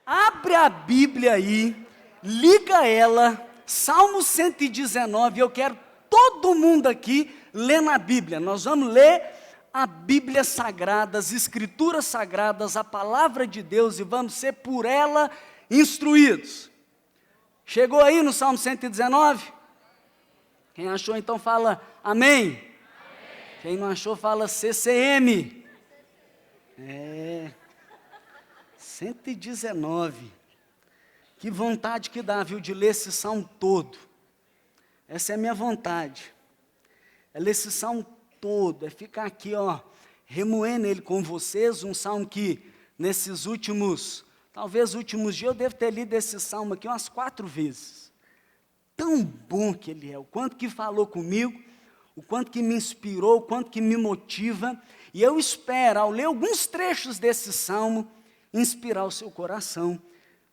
Abre a Bíblia aí, liga ela, Salmo 119, eu quero todo mundo aqui lendo a Bíblia. Nós vamos ler a Bíblia Sagrada, as Escrituras Sagradas, a Palavra de Deus, e vamos ser por ela instruídos. Chegou aí no Salmo 119? Quem achou então fala amém. Quem não achou fala CCM. 119. Que vontade que dá, viu, de ler esse salmo todo. Essa é a minha vontade. É ler esse salmo todo, é ficar aqui, remoendo ele com vocês, um salmo que nesses últimos dias eu devo ter lido esse salmo aqui umas 4 vezes. Tão bom que ele é, o quanto que falou comigo, o quanto que me inspirou, o quanto que me motiva, e eu espero, ao ler alguns trechos desse salmo, inspirar o seu coração,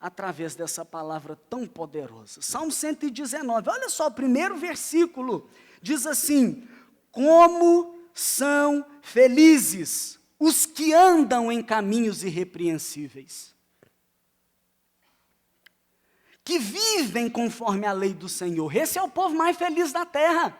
através dessa palavra tão poderosa. Salmo 119, olha só, o primeiro versículo, diz assim: como são felizes os que andam em caminhos irrepreensíveis, que vivem conforme a lei do Senhor. Esse é o povo mais feliz da terra.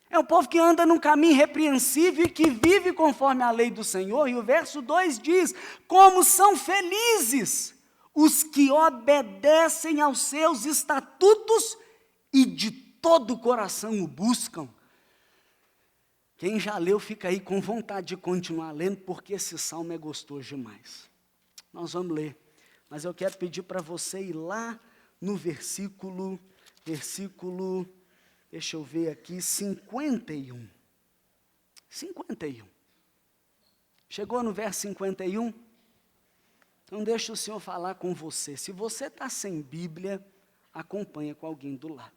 É o povo que anda num caminho irrepreensível e que vive conforme a lei do Senhor. E o verso 2 diz: como são felizes os que obedecem aos seus estatutos e de todo o coração o buscam. Quem já leu fica aí com vontade de continuar lendo, porque esse salmo é gostoso demais. Nós vamos ler, mas eu quero pedir para você ir lá no versículo, deixa eu ver aqui, 51. 51. Chegou no verso 51? Então deixa o Senhor falar com você. Se você está sem Bíblia, acompanha com alguém do lado.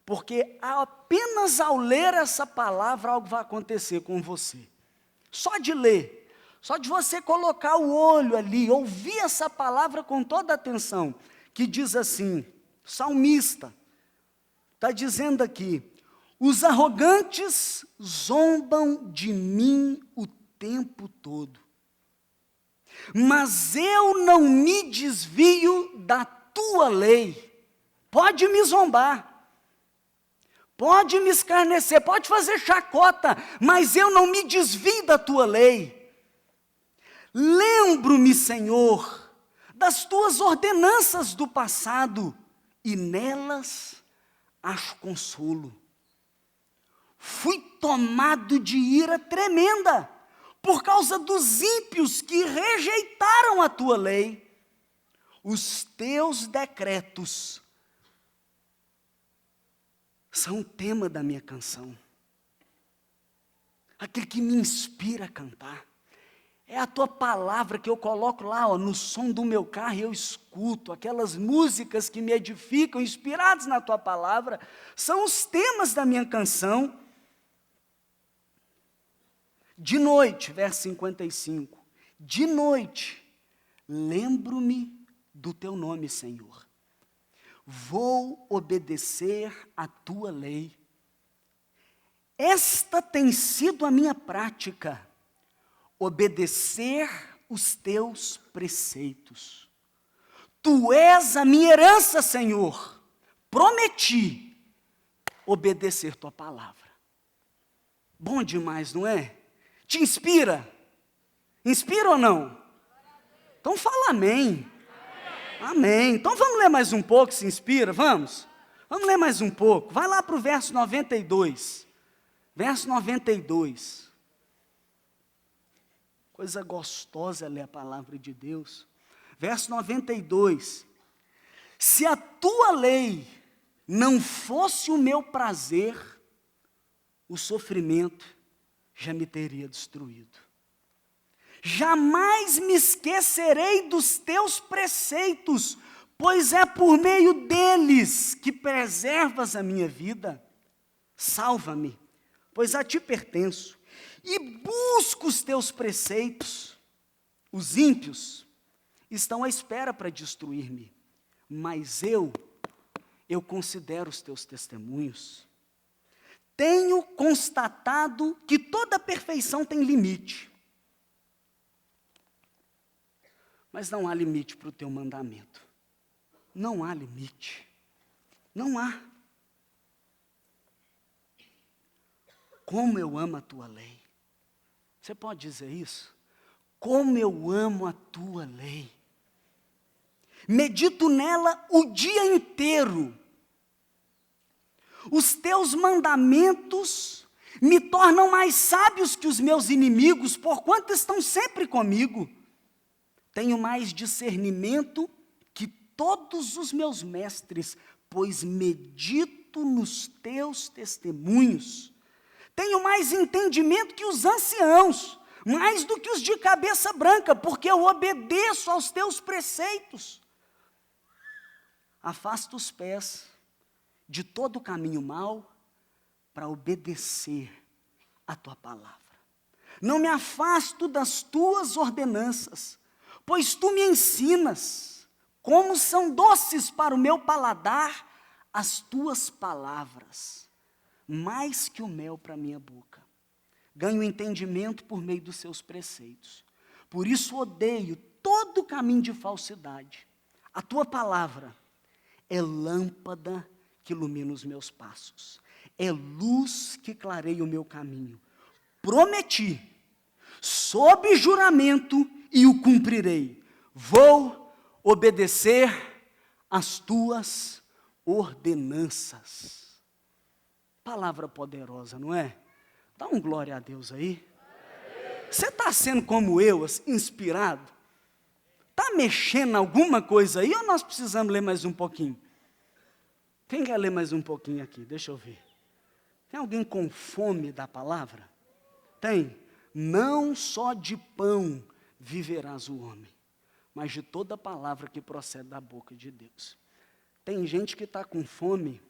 Porque apenas ao ler essa palavra, algo vai acontecer com você. Só de ler, só de você colocar o olho ali, ouvir essa palavra com toda atenção, que diz assim, salmista, está dizendo aqui: os arrogantes zombam de mim o tempo todo, mas eu não me desvio da tua lei. Pode me zombar, pode me escarnecer, pode fazer chacota, mas eu não me desvio da tua lei. Lembro-me, Senhor, das tuas ordenanças do passado, e nelas acho consolo. Fui tomado de ira tremenda, por causa dos ímpios que rejeitaram a tua lei. Os teus decretos são o tema da minha canção, aquele que me inspira a cantar. É a tua palavra que eu coloco lá, no som do meu carro, e eu escuto aquelas músicas que me edificam, inspiradas na tua palavra, são os temas da minha canção. De noite, verso 55, de noite, lembro-me do teu nome, Senhor. Vou obedecer a tua lei. Esta tem sido a minha prática, obedecer os teus preceitos. Tu és a minha herança, Senhor. Prometi obedecer tua palavra. Bom demais, não é? Te inspira? Inspira ou não? Então fala amém. Amém. Então vamos ler mais um pouco, se inspira, vamos? Vamos ler mais um pouco. Vai lá para o verso 92. Verso 92. Coisa gostosa ler a palavra de Deus. Verso 92. Se a tua lei não fosse o meu prazer, o sofrimento já me teria destruído. Jamais me esquecerei dos teus preceitos, pois é por meio deles que preservas a minha vida. Salva-me, pois a ti pertenço, e busco os teus preceitos. Os ímpios estão à espera para destruir-me, mas eu considero os teus testemunhos. Tenho constatado que toda perfeição tem limite. Mas não há limite para o teu mandamento. Não há limite. Não há. Como eu amo a tua lei. Você pode dizer isso? Como eu amo a tua lei. Medito nela o dia inteiro. Os teus mandamentos me tornam mais sábios que os meus inimigos, porquanto estão sempre comigo. Tenho mais discernimento que todos os meus mestres, pois medito nos teus testemunhos. Tenho mais entendimento que os anciãos, mais do que os de cabeça branca, porque eu obedeço aos teus preceitos. Afasta os pés de todo o caminho mau para obedecer a tua palavra. Não me afasto das tuas ordenanças, pois tu me ensinas, como são doces para o meu paladar as tuas palavras, mais que o mel para a minha boca. Ganho entendimento por meio dos seus preceitos. Por isso odeio todo o caminho de falsidade. A tua palavra é lâmpada que ilumina os meus passos. É luz que clareia o meu caminho. Prometi, sob juramento, e o cumprirei. Vou obedecer às tuas ordenanças. Palavra poderosa, não é? Dá um glória a Deus aí. Você está sendo como eu, inspirado? Está mexendo alguma coisa aí ou nós precisamos ler mais um pouquinho? Quem quer ler mais um pouquinho aqui? Deixa eu ver. Tem alguém com fome da palavra? Tem. Não só de pão viverás o homem, mas de toda palavra que procede da boca de Deus. Tem gente que está com fome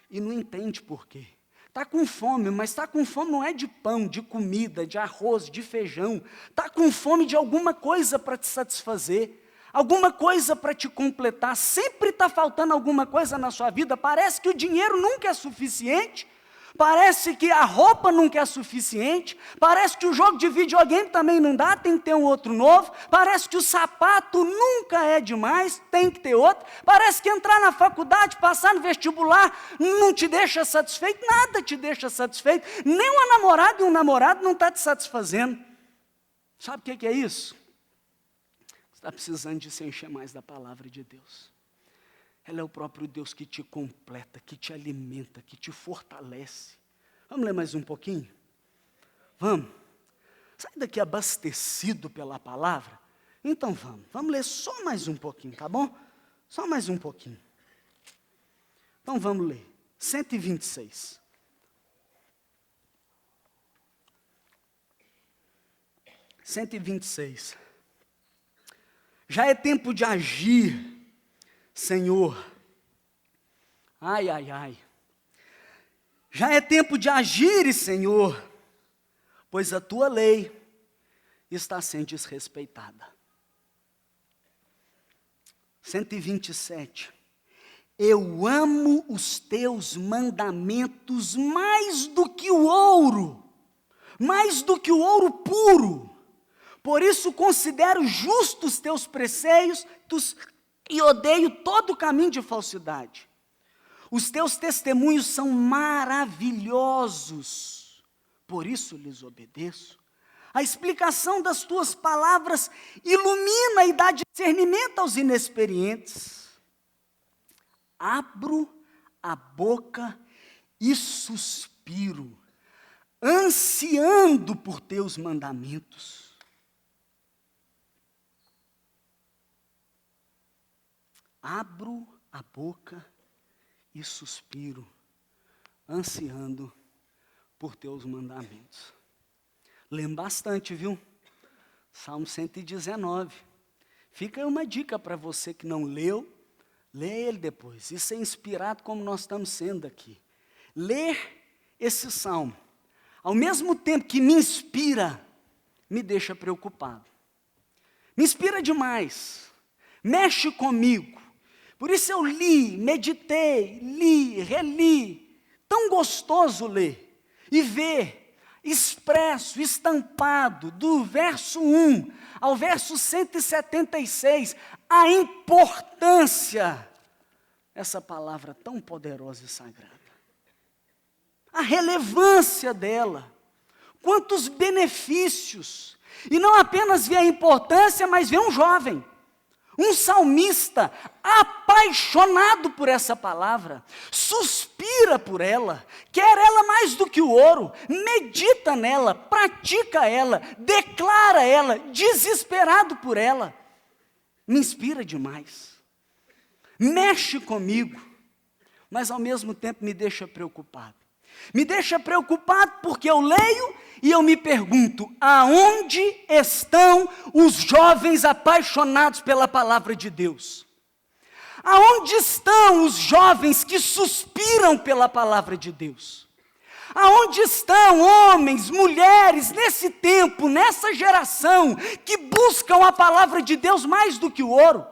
e não entende por quê. Está com fome, mas está com fome não é de pão, de comida, de arroz, de feijão. Está com fome de alguma coisa para te satisfazer, alguma coisa para te completar. Sempre está faltando alguma coisa na sua vida. Parece que o dinheiro nunca é suficiente. Parece que a roupa nunca é suficiente, parece que o jogo de videogame também não dá, tem que ter um outro novo, parece que o sapato nunca é demais, tem que ter outro, parece que entrar na faculdade, passar no vestibular, não te deixa satisfeito, nada te deixa satisfeito, nem uma namorada e um namorado não está te satisfazendo. Sabe o que é isso? Você está precisando de se encher mais da palavra de Deus. Ela é o próprio Deus que te completa, que te alimenta, que te fortalece. Vamos ler mais um pouquinho? Vamos. Sai daqui abastecido pela palavra? Então vamos ler só mais um pouquinho, tá bom? Só mais um pouquinho. Então vamos ler. 126. Já é tempo de agir, Senhor. Ai, ai, ai. Já é tempo de agir, Senhor, pois a tua lei está sendo desrespeitada. 127. Eu amo os teus mandamentos mais do que o ouro puro. Por isso considero justos teus preceitos e odeio todo o caminho de falsidade. Os teus testemunhos são maravilhosos, por isso lhes obedeço. A explicação das tuas palavras ilumina e dá discernimento aos inexperientes. Abro a boca e suspiro, ansiando por teus mandamentos. Abro a boca e suspiro, ansiando por teus mandamentos. Lembra bastante, viu? Salmo 119. Fica aí uma dica para você que não leu, lê ele depois. Isso é inspirado como nós estamos sendo aqui. Ler esse salmo, ao mesmo tempo que me inspira, me deixa preocupado. Me inspira demais, mexe comigo. Por isso eu li, meditei, li, reli. Tão gostoso ler e ver expresso, estampado, do verso 1 ao verso 176, a importância dessa palavra tão poderosa e sagrada. A relevância dela, quantos benefícios. E não apenas vê a importância, mas vê um jovem, um salmista, apaixonado por essa palavra, suspira por ela, quer ela mais do que o ouro, medita nela, pratica ela, declara ela, desesperado por ela. Me inspira demais, mexe comigo, mas ao mesmo tempo me deixa preocupado. Me deixa preocupado porque eu leio e eu me pergunto, aonde estão os jovens apaixonados pela palavra de Deus? Aonde estão os jovens que suspiram pela palavra de Deus? Aonde estão homens, mulheres, nesse tempo, nessa geração, que buscam a palavra de Deus mais do que o ouro?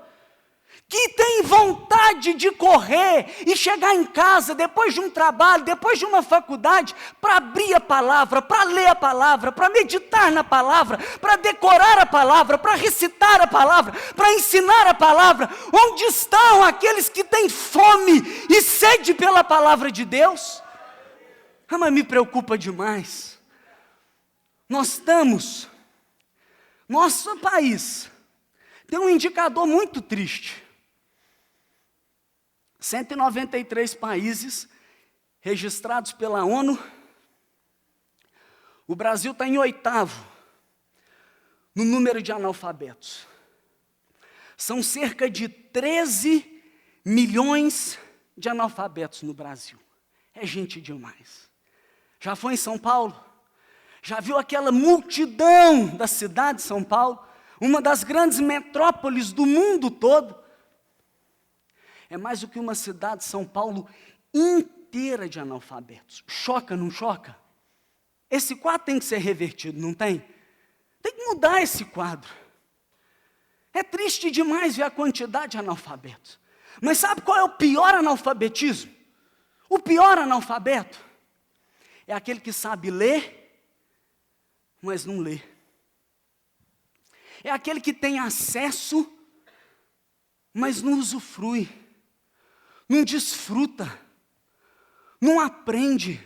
Que tem vontade de correr e chegar em casa, depois de um trabalho, depois de uma faculdade, para abrir a palavra, para ler a palavra, para meditar na palavra, para decorar a palavra, para recitar a palavra, para ensinar a palavra. Onde estão aqueles que têm fome e sede pela palavra de Deus? Mas me preocupa demais. Nosso país tem um indicador muito triste. 193 países registrados pela ONU. O Brasil está em 8º no número de analfabetos. São cerca de 13 milhões de analfabetos no Brasil. É gente demais. Já foi em São Paulo? Já viu aquela multidão da cidade de São Paulo? Uma das grandes metrópoles do mundo todo. É mais do que uma cidade, São Paulo, inteira de analfabetos. Choca, não choca? Esse quadro tem que ser revertido, não tem? Tem que mudar esse quadro. É triste demais ver a quantidade de analfabetos. Mas sabe qual é o pior analfabetismo? O pior analfabeto é aquele que sabe ler, mas não lê. É aquele que tem acesso, mas não usufrui. Não desfruta, não aprende,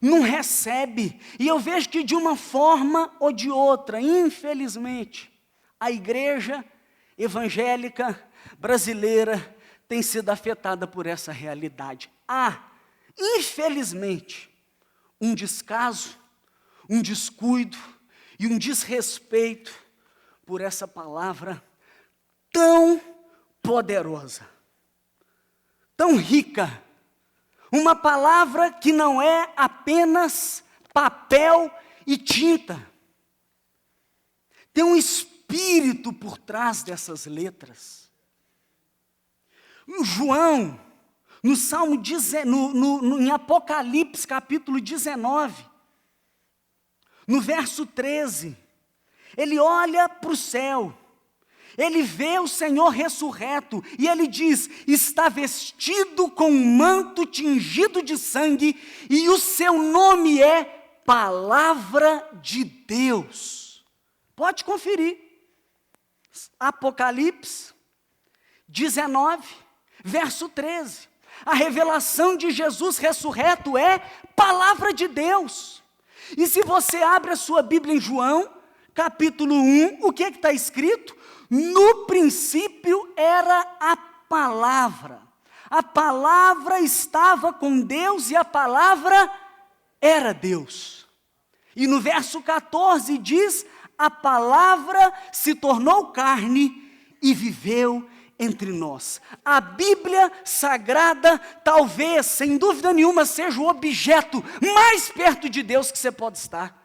não recebe. E eu vejo que de uma forma ou de outra, infelizmente, a igreja evangélica brasileira tem sido afetada por essa realidade. Há, infelizmente, um descaso, um descuido e um desrespeito por essa palavra tão poderosa. Tão rica, uma palavra que não é apenas papel e tinta. Tem um espírito por trás dessas letras. João, no Salmo, em Apocalipse, capítulo 19, no verso 13, ele olha para o céu. Ele vê o Senhor ressurreto e ele diz, está vestido com um manto tingido de sangue e o seu nome é Palavra de Deus. Pode conferir. Apocalipse 19, verso 13. A revelação de Jesus ressurreto é Palavra de Deus. E se você abre a sua Bíblia em João, capítulo 1, o que está escrito? No princípio era a palavra. A palavra estava com Deus e a palavra era Deus. E no verso 14 diz, a palavra se tornou carne e viveu entre nós. A Bíblia Sagrada, talvez, sem dúvida nenhuma, seja o objeto mais perto de Deus que você pode estar.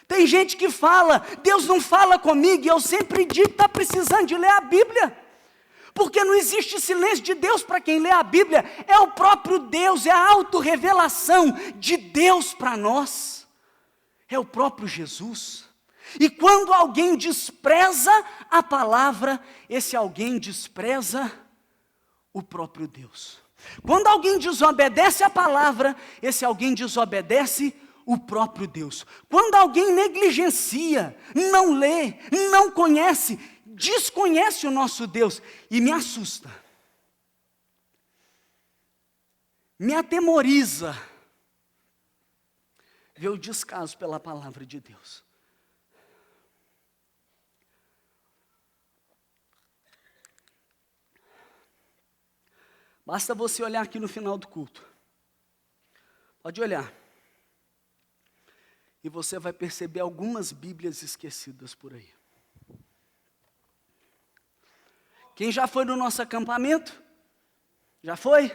Tem gente que fala, Deus não fala comigo, e eu sempre digo que está precisando de ler a Bíblia. Porque não existe silêncio de Deus para quem lê a Bíblia. É o próprio Deus, é a autorrevelação de Deus para nós. É o próprio Jesus. E quando alguém despreza a palavra, esse alguém despreza o próprio Deus. Quando alguém desobedece a palavra, esse alguém desobedece o próprio Deus. Quando alguém negligencia, não lê, não conhece, desconhece o nosso Deus, e me assusta, me atemoriza ver o descaso pela palavra de Deus. Basta você olhar aqui no final do culto. Pode olhar. E você vai perceber algumas Bíblias esquecidas por aí. Quem já foi no nosso acampamento? Já foi?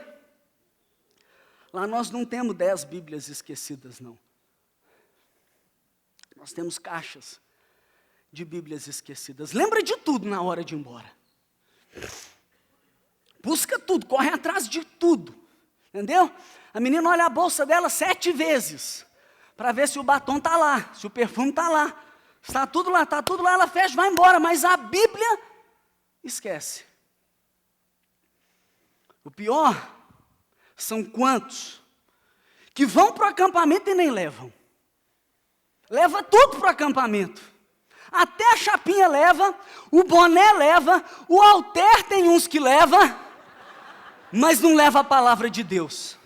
Lá nós não temos 10 Bíblias esquecidas, não. Nós temos caixas de Bíblias esquecidas. Lembra de tudo na hora de ir embora. Busca tudo, corre atrás de tudo. Entendeu? A menina olha a bolsa dela 7 vezes, para ver se o batom está lá, se o perfume está lá. Está tudo lá, ela fecha, vai embora, mas a Bíblia esquece. O pior são quantos que vão para o acampamento e nem levam. Leva tudo para o acampamento. Até a chapinha leva, o boné leva, o halter tem uns que leva, mas não leva a palavra de Deus.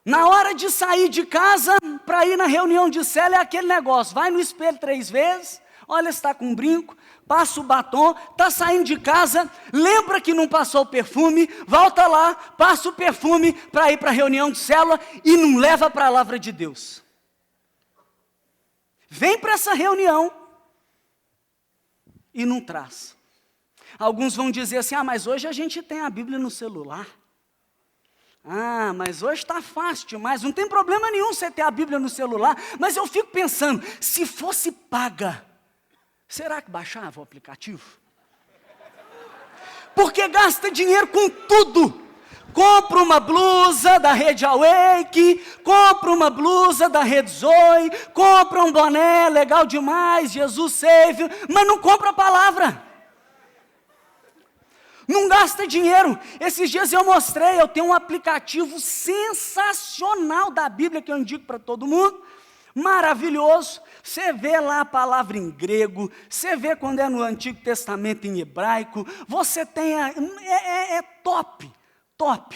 Na hora de sair de casa, para ir na reunião de célula, é aquele negócio, vai no espelho 3 vezes, olha se está com um brinco, passa o batom, está saindo de casa, lembra que não passou o perfume, volta lá, passa o perfume para ir para a reunião de célula e não leva a palavra de Deus. Vem para essa reunião e não traz. Alguns vão dizer assim, mas hoje a gente tem a Bíblia no celular. Mas hoje está fácil demais, não tem problema nenhum você ter a Bíblia no celular, mas eu fico pensando, se fosse paga, será que baixava o aplicativo? Porque gasta dinheiro com tudo. Compra uma blusa da Rede Awake, compra uma blusa da Rede Zoe, compra um boné legal demais, Jesus Save, mas não compra a palavra. Não gasta dinheiro. Esses dias eu mostrei, eu tenho um aplicativo sensacional da Bíblia que eu indico para todo mundo. Maravilhoso. Você vê lá a palavra em grego, você vê quando é no Antigo Testamento em hebraico, você tem, é top, top.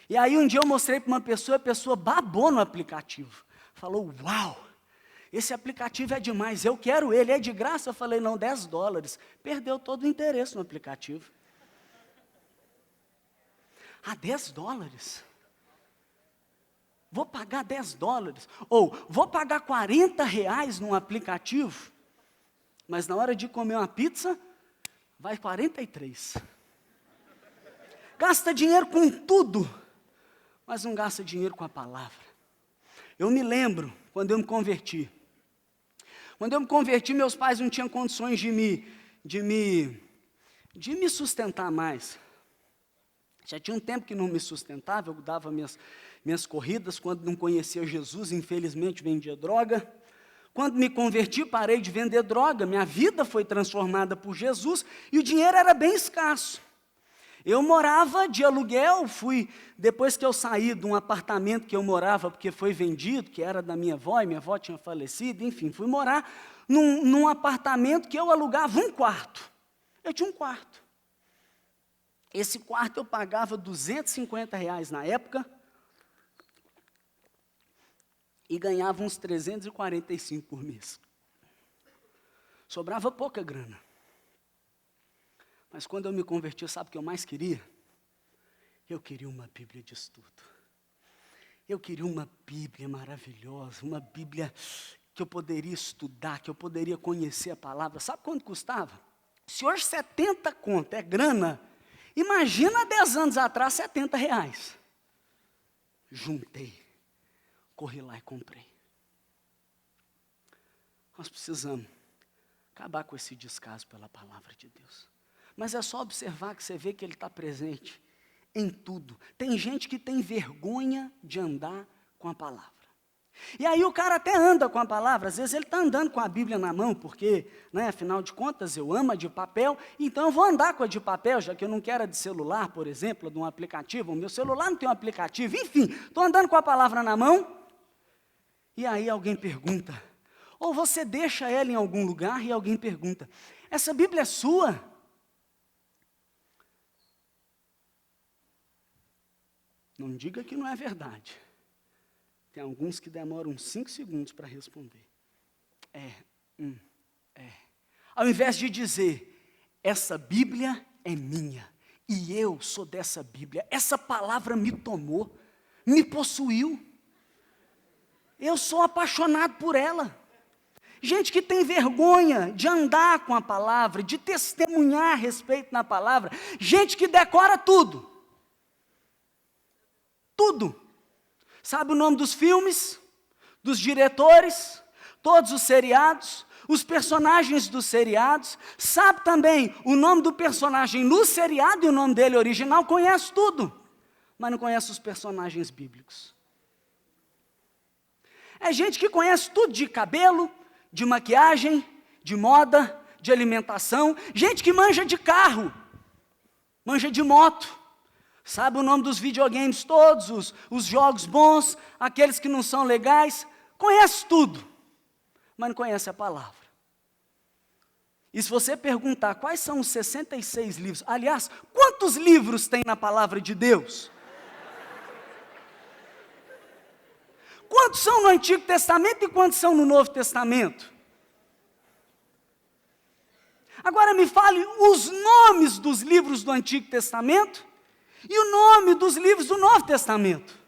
E aí um dia eu mostrei para uma pessoa, a pessoa babou no aplicativo. Falou, uau, esse aplicativo é demais, eu quero ele, é de graça? Eu falei, não, $10. Perdeu todo o interesse no aplicativo. $10? Vou pagar $10, ou vou pagar R$40 num aplicativo, mas na hora de comer uma pizza, vai 43. Gasta dinheiro com tudo, mas não gasta dinheiro com a palavra. Eu me lembro, quando eu me converti. Quando eu me converti, meus pais não tinham condições de me sustentar mais. Já tinha um tempo que não me sustentava, eu dava minhas corridas, quando não conhecia Jesus, infelizmente vendia droga. Quando me converti, parei de vender droga, minha vida foi transformada por Jesus, e o dinheiro era bem escasso. Eu morava de aluguel, depois que eu saí de um apartamento que eu morava, porque foi vendido, que era da minha avó, e minha avó tinha falecido, enfim, fui morar num apartamento que eu alugava um quarto. Eu tinha um quarto. Esse quarto eu pagava R$250 na época e ganhava uns 345 por mês. Sobrava pouca grana. Mas quando eu me converti, sabe o que eu mais queria? Eu queria uma Bíblia de estudo. Eu queria uma Bíblia maravilhosa, uma Bíblia que eu poderia estudar, que eu poderia conhecer a palavra. Sabe quanto custava? Se hoje 70 conto é grana, imagina 10 anos atrás, R$70. Juntei, corri lá e comprei. Nós precisamos acabar com esse descaso pela palavra de Deus. Mas é só observar que você vê que Ele está presente em tudo. Tem gente que tem vergonha de andar com a palavra. E aí o cara até anda com a palavra, às vezes ele está andando com a Bíblia na mão, porque, afinal de contas, eu amo a de papel, então eu vou andar com a de papel, já que eu não quero a de celular, por exemplo, de um aplicativo, o meu celular não tem um aplicativo, enfim, estou andando com a palavra na mão, e aí alguém pergunta, ou você deixa ela em algum lugar e alguém pergunta, essa Bíblia é sua? Não diga que não é verdade. Tem alguns que demoram 5 segundos para responder. É. Ao invés de dizer, essa Bíblia é minha, e eu sou dessa Bíblia, essa palavra me tomou, me possuiu, eu sou apaixonado por ela. Gente que tem vergonha de andar com a palavra, de testemunhar a respeito da palavra, gente que decora tudo. Tudo. Sabe o nome dos filmes, dos diretores, todos os seriados, os personagens dos seriados, sabe também o nome do personagem no seriado e o nome dele original, conhece tudo, mas não conhece os personagens bíblicos. É gente que conhece tudo de cabelo, de maquiagem, de moda, de alimentação, gente que manja de carro, manja de moto, sabe o nome dos videogames todos, os jogos bons, aqueles que não são legais, conhece tudo, mas não conhece a palavra. E se você perguntar quais são os 66 livros, aliás, quantos livros tem na palavra de Deus? Quantos são no Antigo Testamento e quantos são no Novo Testamento? Agora me fale os nomes dos livros do Antigo Testamento e o nome dos livros do Novo Testamento.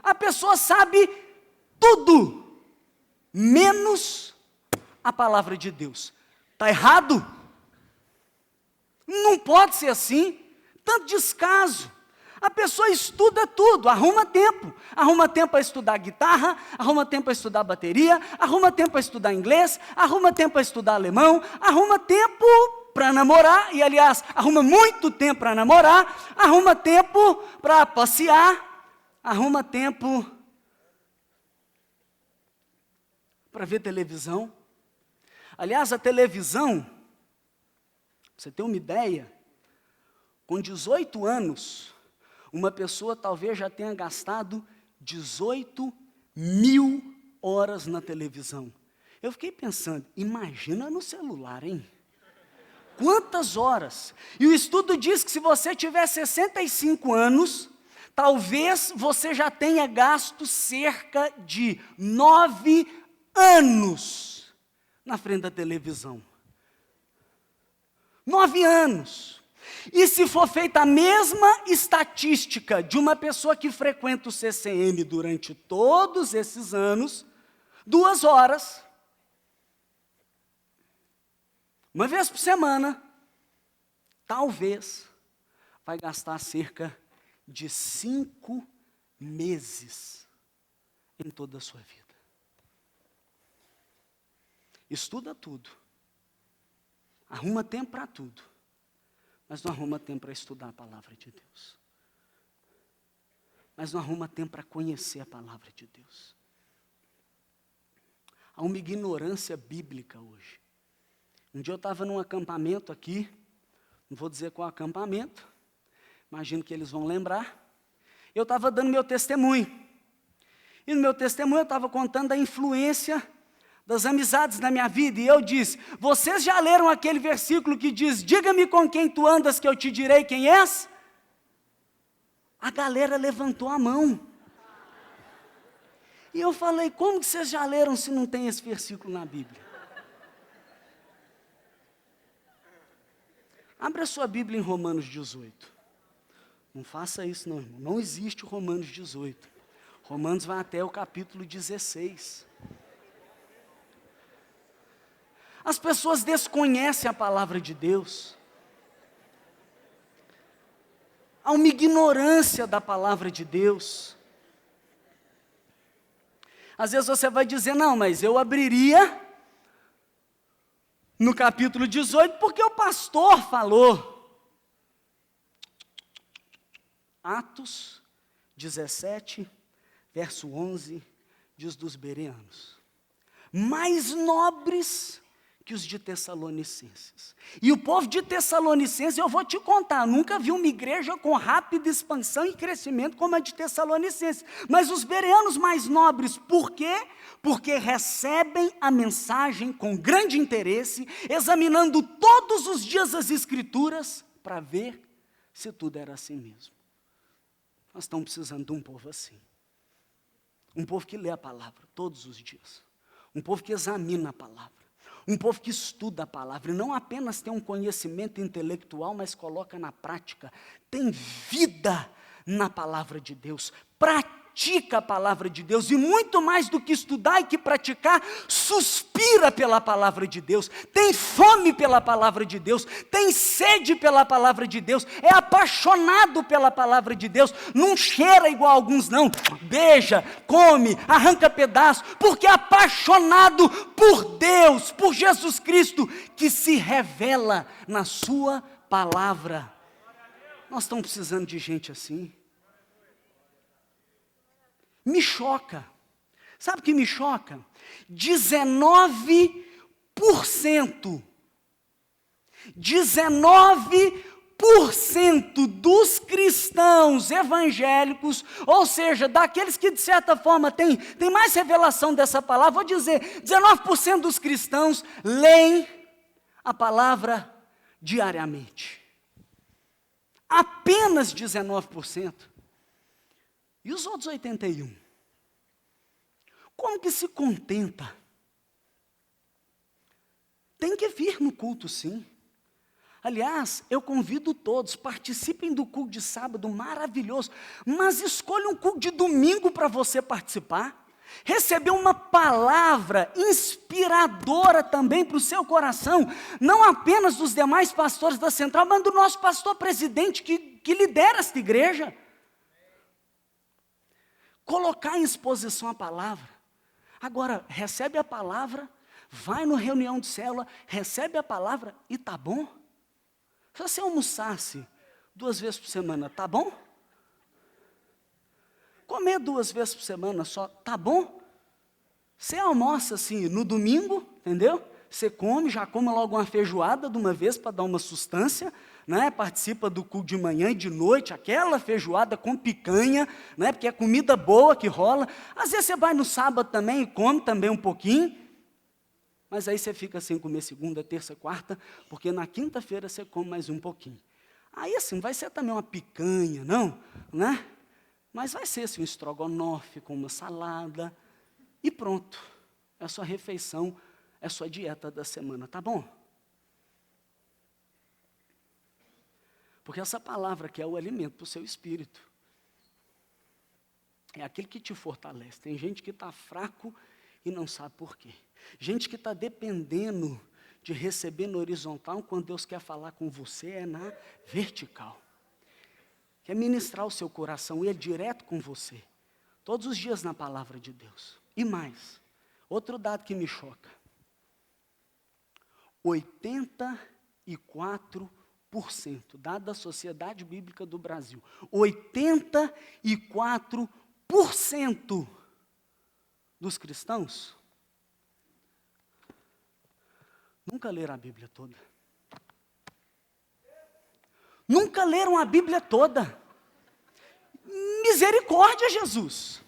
A pessoa sabe tudo, menos a palavra de Deus. Está errado? Não pode ser assim, tanto descaso. A pessoa estuda tudo, arruma tempo para estudar guitarra, arruma tempo para estudar bateria, arruma tempo para estudar inglês, arruma tempo para estudar alemão, arruma tempo para namorar, e aliás, arruma muito tempo para namorar, arruma tempo para passear, arruma tempo para ver televisão. Aliás, a televisão, pra você ter uma ideia, com 18 anos, uma pessoa talvez já tenha gastado 18.000 horas na televisão. Eu fiquei pensando, imagina no celular, hein? Quantas horas? E o estudo diz que se você tiver 65 anos, talvez você já tenha gasto cerca de 9 anos na frente da televisão. 9 anos. E se for feita a mesma estatística de uma pessoa que frequenta o CCM durante todos esses anos, 2 horas, uma vez por semana, talvez vai gastar cerca de 5 meses em toda a sua vida. Estuda tudo, arruma tempo para tudo, mas não arruma tempo para estudar a palavra de Deus. Mas não arruma tempo para conhecer a palavra de Deus. Há uma ignorância bíblica hoje. Um dia eu estava num acampamento aqui, não vou dizer qual acampamento, imagino que eles vão lembrar. Eu estava dando meu testemunho. E no meu testemunho eu estava contando a influência das amizades na minha vida, e eu disse, vocês já leram aquele versículo que diz, diga-me com quem tu andas que eu te direi quem és? A galera levantou a mão. E eu falei, como que vocês já leram se não tem esse versículo na Bíblia? Abra sua Bíblia em Romanos 18. Não faça isso não, irmão. Não existe o Romanos 18. Romanos vai até o capítulo 16. As pessoas desconhecem a palavra de Deus. Há uma ignorância da palavra de Deus. Às vezes você vai dizer, não, mas eu abriria no capítulo 18 porque o pastor falou. Atos 17, verso 11, diz dos bereanos: mais nobres que os de Tessalonicenses. E o povo de Tessalonicenses, eu vou te contar, nunca vi uma igreja com rápida expansão e crescimento como a de Tessalonicenses. Mas os bereanos mais nobres, por quê? Porque recebem a mensagem com grande interesse, examinando todos os dias as Escrituras, para ver se tudo era assim mesmo. Nós estamos precisando de um povo assim. Um povo que lê a palavra todos os dias. Um povo que examina a palavra. Um povo que estuda a palavra e não apenas tem um conhecimento intelectual, mas coloca na prática. Tem vida na palavra de Deus. Pratica a palavra de Deus. E muito mais do que estudar e que praticar, suspira pela palavra de Deus. Tem fome pela palavra de Deus. Tem sede pela palavra de Deus. É apaixonado pela palavra de Deus. Não cheira igual alguns não. Beija, come, arranca pedaço. Porque é apaixonado por Deus, por Jesus Cristo, que se revela na sua palavra. Nós estamos precisando de gente assim. Me choca. Sabe o que me choca? 19% dos cristãos evangélicos, ou seja, daqueles que de certa forma têm mais revelação dessa palavra, vou dizer, 19% dos cristãos leem a palavra diariamente. Apenas 19%. E os outros 81%? Como que se contenta? Tem que vir no culto, sim. Aliás, eu convido todos, participem do culto de sábado, maravilhoso. Mas escolha um culto de domingo para você participar. Receber uma palavra inspiradora também para o seu coração. Não apenas dos demais pastores da Central, mas do nosso pastor presidente que lidera esta igreja. Colocar em exposição a palavra. Agora, recebe a palavra, vai na reunião de célula, recebe a palavra e tá bom? Se você almoçasse 2 vezes por semana, tá bom? Comer 2 vezes por semana só, tá bom? Você almoça assim no domingo, entendeu? Você come, já come logo uma feijoada de uma vez para dar uma sustância, né? Participa do culto de manhã e de noite, aquela feijoada com picanha, né? Porque é comida boa que rola. Às vezes você vai no sábado também e come também um pouquinho, mas aí você fica sem comer segunda, terça, quarta, porque na quinta-feira você come mais um pouquinho. Aí assim, vai ser também uma picanha, não? Né? Mas vai ser assim, um estrogonofe com uma salada e pronto. É a sua refeição, é a sua dieta da semana, tá bom? Porque essa palavra que é o alimento para o seu espírito. É aquele que te fortalece. Tem gente que está fraco e não sabe por quê. Gente que está dependendo de receber no horizontal, quando Deus quer falar com você, é na vertical. Quer ministrar o seu coração, ir direto com você. Todos os dias na palavra de Deus. E mais, outro dado que me choca. 84%, dado da Sociedade Bíblica do Brasil, 84% dos cristãos nunca leram a Bíblia toda. Nunca leram a Bíblia toda. Misericórdia, Jesus.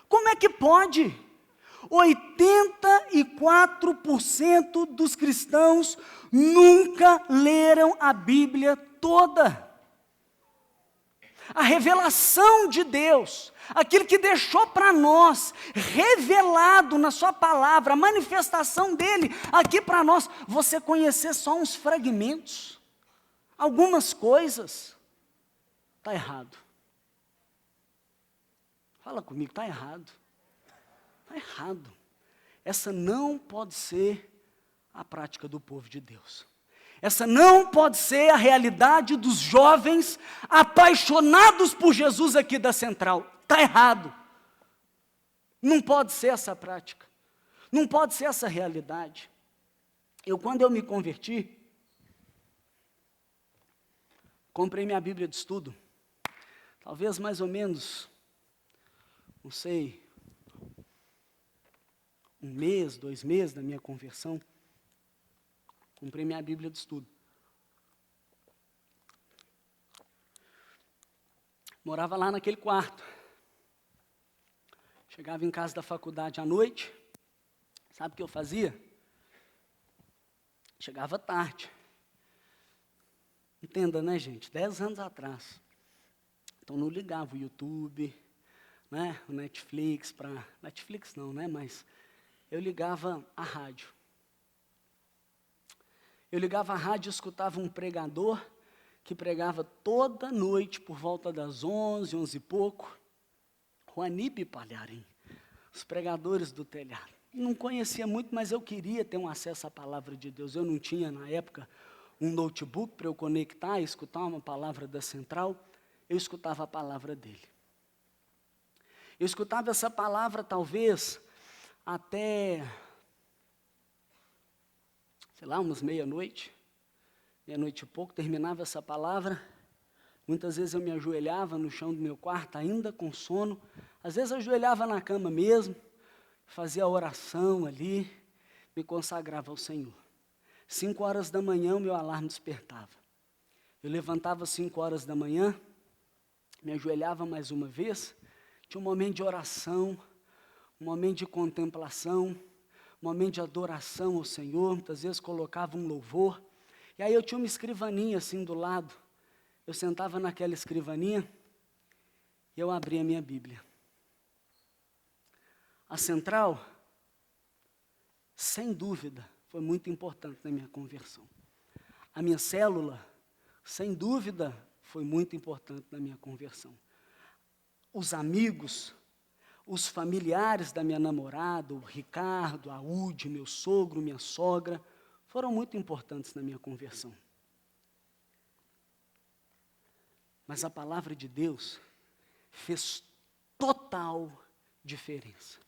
Como é que pode? 84% dos cristãos nunca leram a Bíblia toda. A revelação de Deus, aquilo que deixou para nós, revelado na sua palavra, a manifestação dele aqui para nós, você conhecer só uns fragmentos, algumas coisas, está errado. Fala comigo, está errado. Está errado. Essa não pode ser a prática do povo de Deus. Essa não pode ser a realidade dos jovens apaixonados por Jesus aqui da Central. Está errado. Não pode ser essa prática. Não pode ser essa realidade. Quando eu me converti, comprei minha Bíblia de estudo. Talvez mais ou menos não sei, 1 mês, 2 meses da minha conversão, comprei minha Bíblia de estudo. Morava lá naquele quarto. Chegava em casa da faculdade à noite, sabe o que eu fazia? Chegava tarde. Entenda, né, gente? 10 anos atrás. Então não ligava o YouTube, né, o Netflix para... Netflix não, né, mas eu ligava a rádio. Eu ligava a rádio e escutava um pregador que pregava toda noite por volta das 11, 11 e pouco. Juanibe Palharim, os pregadores do telhado. Não conhecia muito, mas eu queria ter um acesso à palavra de Deus. Eu não tinha, na época, um notebook para eu conectar e escutar uma palavra da central. Eu escutava a palavra dele. Eu escutava essa palavra, talvez, até, sei lá, umas meia-noite e pouco, terminava essa palavra. Muitas vezes eu me ajoelhava no chão do meu quarto, ainda com sono. Às vezes eu ajoelhava na cama mesmo, fazia a oração ali, me consagrava ao Senhor. 5 horas da manhã o meu alarme despertava. Eu levantava às 5 horas da manhã, me ajoelhava mais uma vez, tinha um momento de oração, um momento de contemplação, um momento de adoração ao Senhor. Muitas vezes colocava um louvor, e aí eu tinha uma escrivaninha assim do lado. Eu sentava naquela escrivaninha e eu abria a minha Bíblia. A central, sem dúvida, foi muito importante na minha conversão. A minha célula, sem dúvida, foi muito importante na minha conversão. Os amigos, os familiares da minha namorada, o Ricardo, a Ude, meu sogro, minha sogra, foram muito importantes na minha conversão. Mas a palavra de Deus fez total diferença.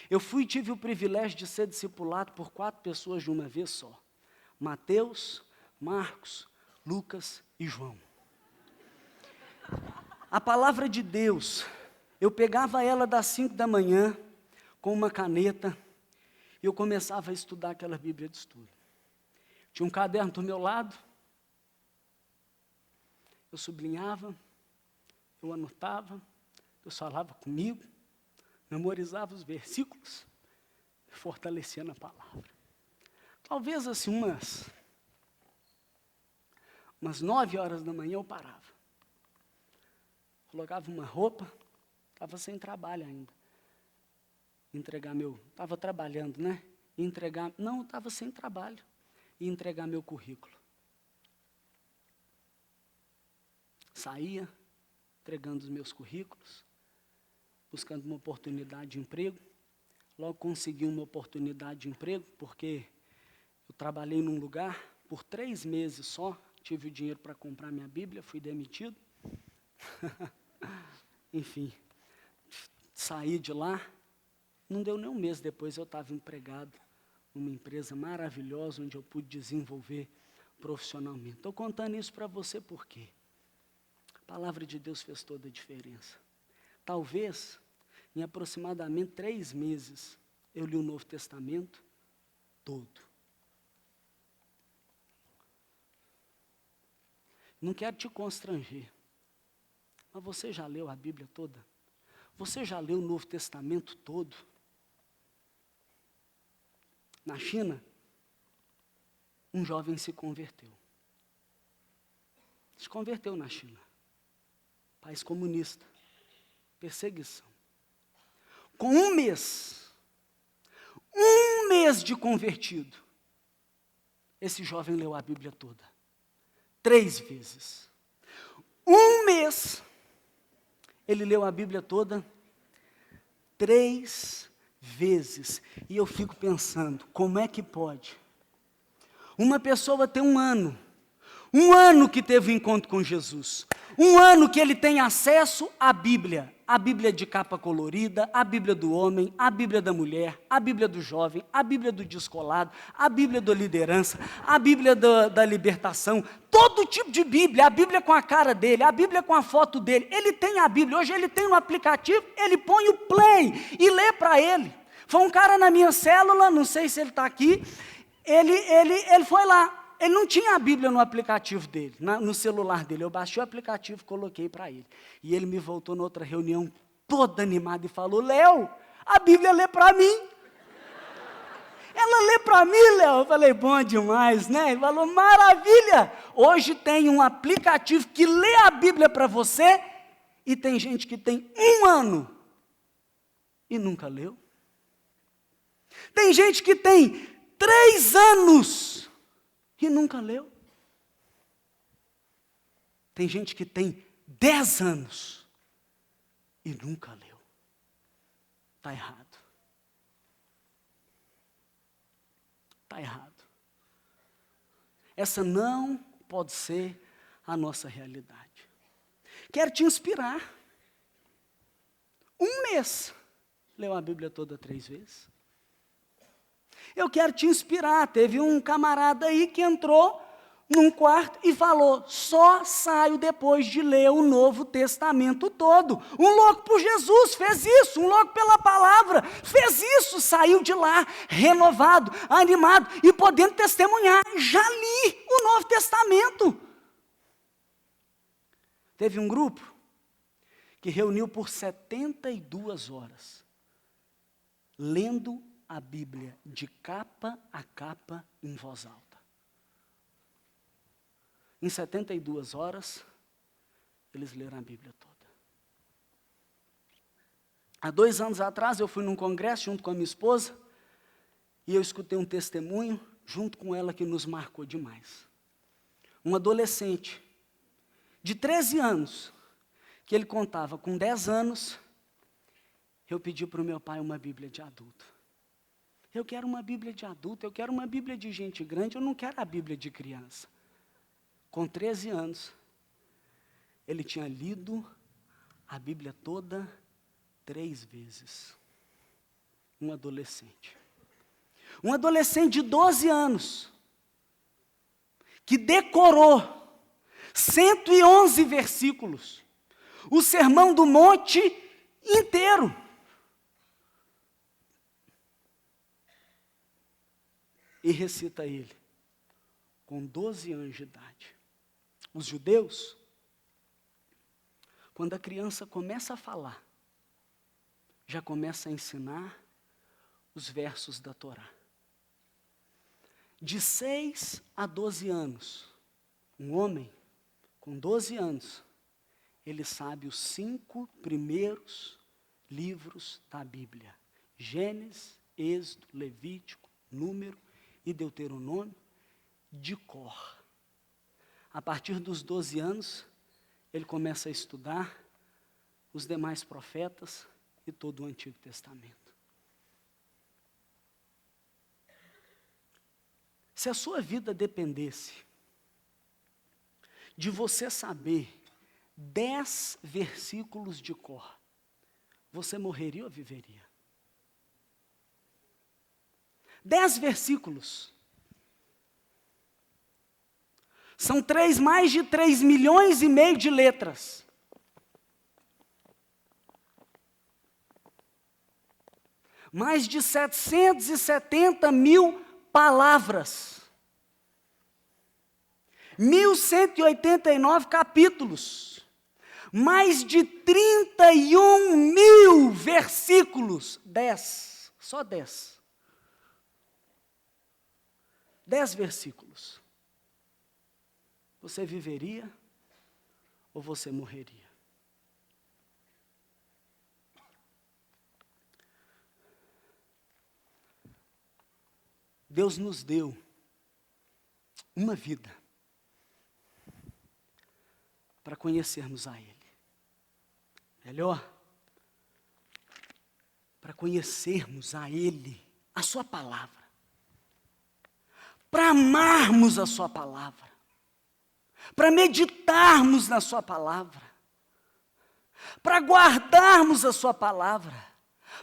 Eu tive o privilégio de ser discipulado por 4 pessoas de uma vez só. Mateus, Marcos, Lucas e João. A palavra de Deus, eu pegava ela das 5 da manhã, com uma caneta, e eu começava a estudar aquela Bíblia de estudo. Tinha um caderno do meu lado, eu sublinhava, eu anotava, Deus falava comigo, memorizava os versículos, fortalecendo a palavra. Talvez assim umas 9 horas da manhã eu parava. Colocava uma roupa, estava sem trabalho ainda. Estava trabalhando, né? Estava sem trabalho. E entregar meu currículo. Saía, entregando os meus currículos, buscando uma oportunidade de emprego. Logo consegui uma oportunidade de emprego, porque eu trabalhei num lugar por 3 meses só, tive o dinheiro para comprar minha Bíblia, fui demitido. Enfim, saí de lá, não deu nem um mês depois eu estava empregado numa empresa maravilhosa, onde eu pude desenvolver profissionalmente. Estou contando isso para você por quê? A palavra de Deus fez toda a diferença. Talvez, em aproximadamente 3 meses, eu li o Novo Testamento todo. Não quero te constranger, mas você já leu a Bíblia toda? Você já leu o Novo Testamento todo? Na China, um jovem se converteu. Se converteu na China. País comunista. Perseguição. Com 1 mês, 1 mês de convertido, esse jovem leu a Bíblia toda. 3 vezes. 1 mês, ele leu a Bíblia toda 3 vezes. E eu fico pensando, como é que pode uma pessoa ter 1 ano que teve um encontro com Jesus, 1 ano que ele tem acesso à Bíblia, a Bíblia de capa colorida, a Bíblia do homem, a Bíblia da mulher, a Bíblia do jovem, a Bíblia do descolado, a Bíblia da liderança, a Bíblia da libertação, todo tipo de Bíblia, a Bíblia com a cara dele, a Bíblia com a foto dele. Ele tem a Bíblia, hoje ele tem um aplicativo, ele põe o play e lê para ele. Foi um cara na minha célula, não sei se ele está aqui, ele foi lá. Ele não tinha a Bíblia no aplicativo dele, no celular dele. Eu baixei o aplicativo e coloquei para ele. E ele me voltou na outra reunião, todo animado, e falou: Léo, a Bíblia lê para mim. Ela lê para mim, Léo. Eu falei: bom demais, né? Ele falou: maravilha. Hoje tem um aplicativo que lê a Bíblia para você, e tem gente que tem 1 ano e nunca leu. Tem gente que tem 3 anos e nunca leu. Tem gente que tem 10 anos e nunca leu. Está errado. Está errado. Essa não pode ser a nossa realidade. Quero te inspirar. 1 mês. Leu a Bíblia toda 3 vezes. Eu quero te inspirar. Teve um camarada aí que entrou num quarto e falou: só saio depois de ler o Novo Testamento todo. Um louco por Jesus fez isso, um louco pela palavra fez isso, saiu de lá renovado, animado e podendo testemunhar: já li o Novo Testamento. Teve um grupo que reuniu por 72 horas, lendo a Bíblia de capa a capa em voz alta. Em 72 horas, eles leram a Bíblia toda. Há 2 anos atrás, eu fui num congresso junto com a minha esposa, e eu escutei um testemunho junto com ela que nos marcou demais. Um adolescente de 13 anos, que ele contava: com 10 anos, eu pedi para o meu pai uma Bíblia de adulto. Eu quero uma Bíblia de adulto, eu quero uma Bíblia de gente grande, eu não quero a Bíblia de criança. Com 13 anos, ele tinha lido a Bíblia toda 3 vezes. Um adolescente. Um adolescente de 12 anos, que decorou 111 versículos, o Sermão do Monte inteiro. E recita ele, com 12 anos de idade. Os judeus, quando a criança começa a falar, já começa a ensinar os versos da Torá. De 6 a 12 anos, um homem com 12 anos, ele sabe os 5 primeiros livros da Bíblia: Gênesis, Êxodo, Levítico, Número e Deuteronômio, de cor. A partir dos 12 anos, ele começa a estudar os demais profetas e todo o Antigo Testamento. Se a sua vida dependesse de você saber 10 versículos de cor, você morreria ou viveria? 10 versículos. São mais de 3 milhões e meio de letras. Mais de 770 mil palavras. 1.189 capítulos. Mais de 31 mil versículos. 10, só 10. 10 versículos. Você viveria ou você morreria? Deus nos deu uma vida para conhecermos a Ele. Melhor, para conhecermos a Ele, a Sua palavra. Para amarmos a Sua palavra. Para meditarmos na Sua palavra. para guardarmos a sua palavra,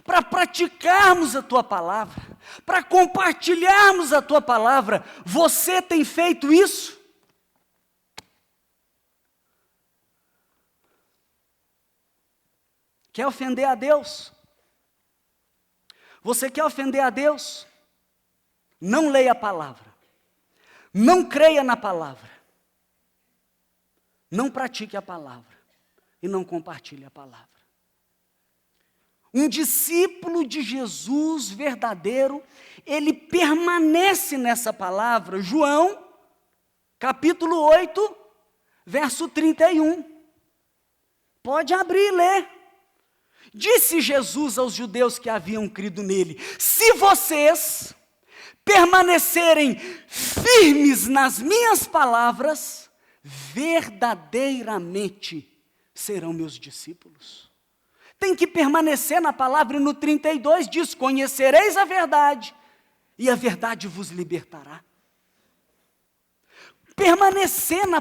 para praticarmos a tua palavra, para compartilharmos a tua palavra. Você tem feito isso? Quer ofender a Deus? Você quer ofender a Deus? Não leia a palavra. Não creia na palavra. Não pratique a palavra. E não compartilhe a palavra. Um discípulo de Jesus verdadeiro, ele permanece nessa palavra. João, capítulo 8, verso 31. Pode abrir e ler. Disse Jesus aos judeus que haviam crido nele: se vocês permanecerem firmes nas minhas palavras, verdadeiramente serão meus discípulos. Tem que permanecer na palavra, e no 32 diz: conhecereis a verdade, e a verdade vos libertará. Permanecer na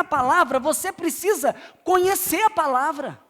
palavra, você precisa conhecer a palavra.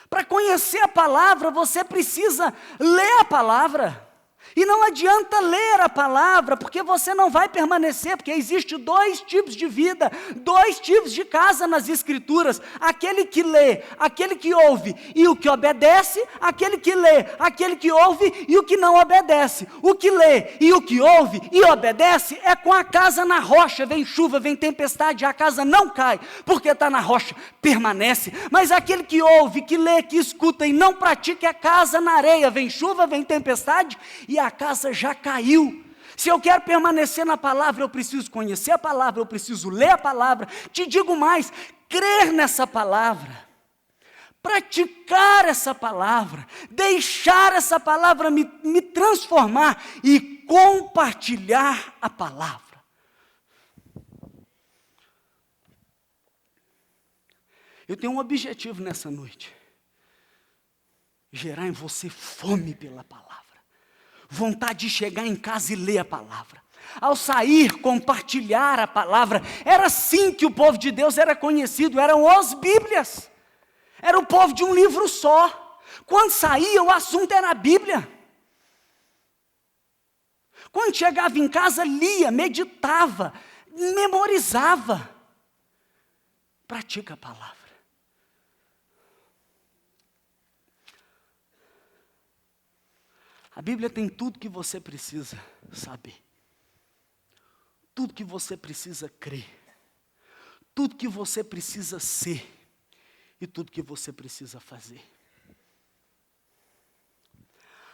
Para conhecer a palavra, você precisa ler a palavra. E não adianta ler a palavra, porque você não vai permanecer, porque existe 2 tipos de vida, 2 tipos de casa nas Escrituras: aquele que lê, aquele que ouve, e o que obedece; aquele que lê, aquele que ouve, e o que não obedece. O que lê e o que ouve e obedece é com a casa na rocha. Vem chuva, vem tempestade, a casa não cai, porque está na rocha, permanece. Mas aquele que ouve, que lê, que escuta e não pratica, é casa na areia. Vem chuva, vem tempestade, e a casa já caiu. Se eu quero permanecer na palavra, eu preciso conhecer a palavra, eu preciso ler a palavra. Te digo mais: crer nessa palavra, praticar essa palavra, deixar essa palavra me transformar e compartilhar a palavra. Eu tenho um objetivo nessa noite: gerar em você fome pela palavra. Vontade de chegar em casa e ler a palavra. Ao sair, compartilhar a palavra. Era assim que o povo de Deus era conhecido, eram os Bíblias. Era o povo de um livro só. Quando saía, o assunto era a Bíblia. Quando chegava em casa, lia, meditava, memorizava. Pratica a palavra. A Bíblia tem tudo que você precisa saber, tudo que você precisa crer, tudo que você precisa ser e tudo que você precisa fazer.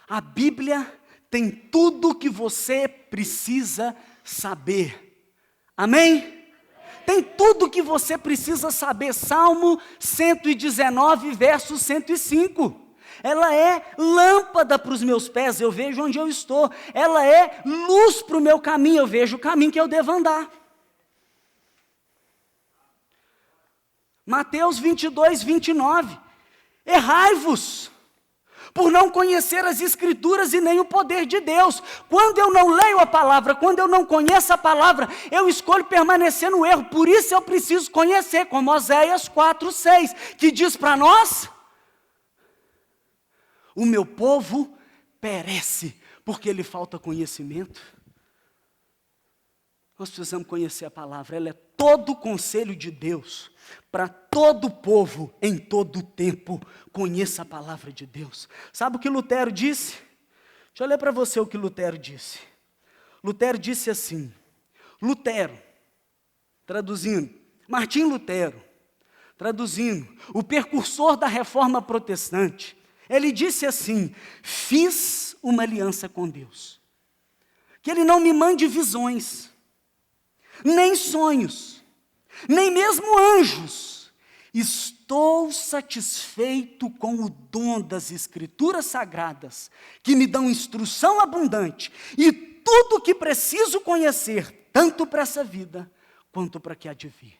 A Bíblia tem tudo que você precisa saber. Amém? Tem tudo que você precisa saber. Salmo 119, verso 105. Ela é lâmpada para os meus pés, eu vejo onde eu estou. Ela é luz para o meu caminho, eu vejo o caminho que eu devo andar. Mateus 22, 29. Errai-vos por não conhecer as Escrituras e nem o poder de Deus. Quando eu não leio a palavra, quando eu não conheço a palavra, eu escolho permanecer no erro. Por isso eu preciso conhecer, como Oséias 4, 6, que diz para nós: o meu povo perece, porque lhe falta conhecimento. Nós precisamos conhecer a palavra, ela é todo o conselho de Deus, para todo o povo, em todo o tempo. Conheça a palavra de Deus. Sabe o que Lutero disse? Deixa eu ler para você o que Lutero disse. Lutero disse assim, Lutero, traduzindo, Martim Lutero, traduzindo, o precursor da reforma protestante, ele disse assim: fiz uma aliança com Deus, que Ele não me mande visões, nem sonhos, nem mesmo anjos. Estou satisfeito com o dom das Escrituras Sagradas, que me dão instrução abundante, e tudo o que preciso conhecer, tanto para essa vida, quanto para que há de vir.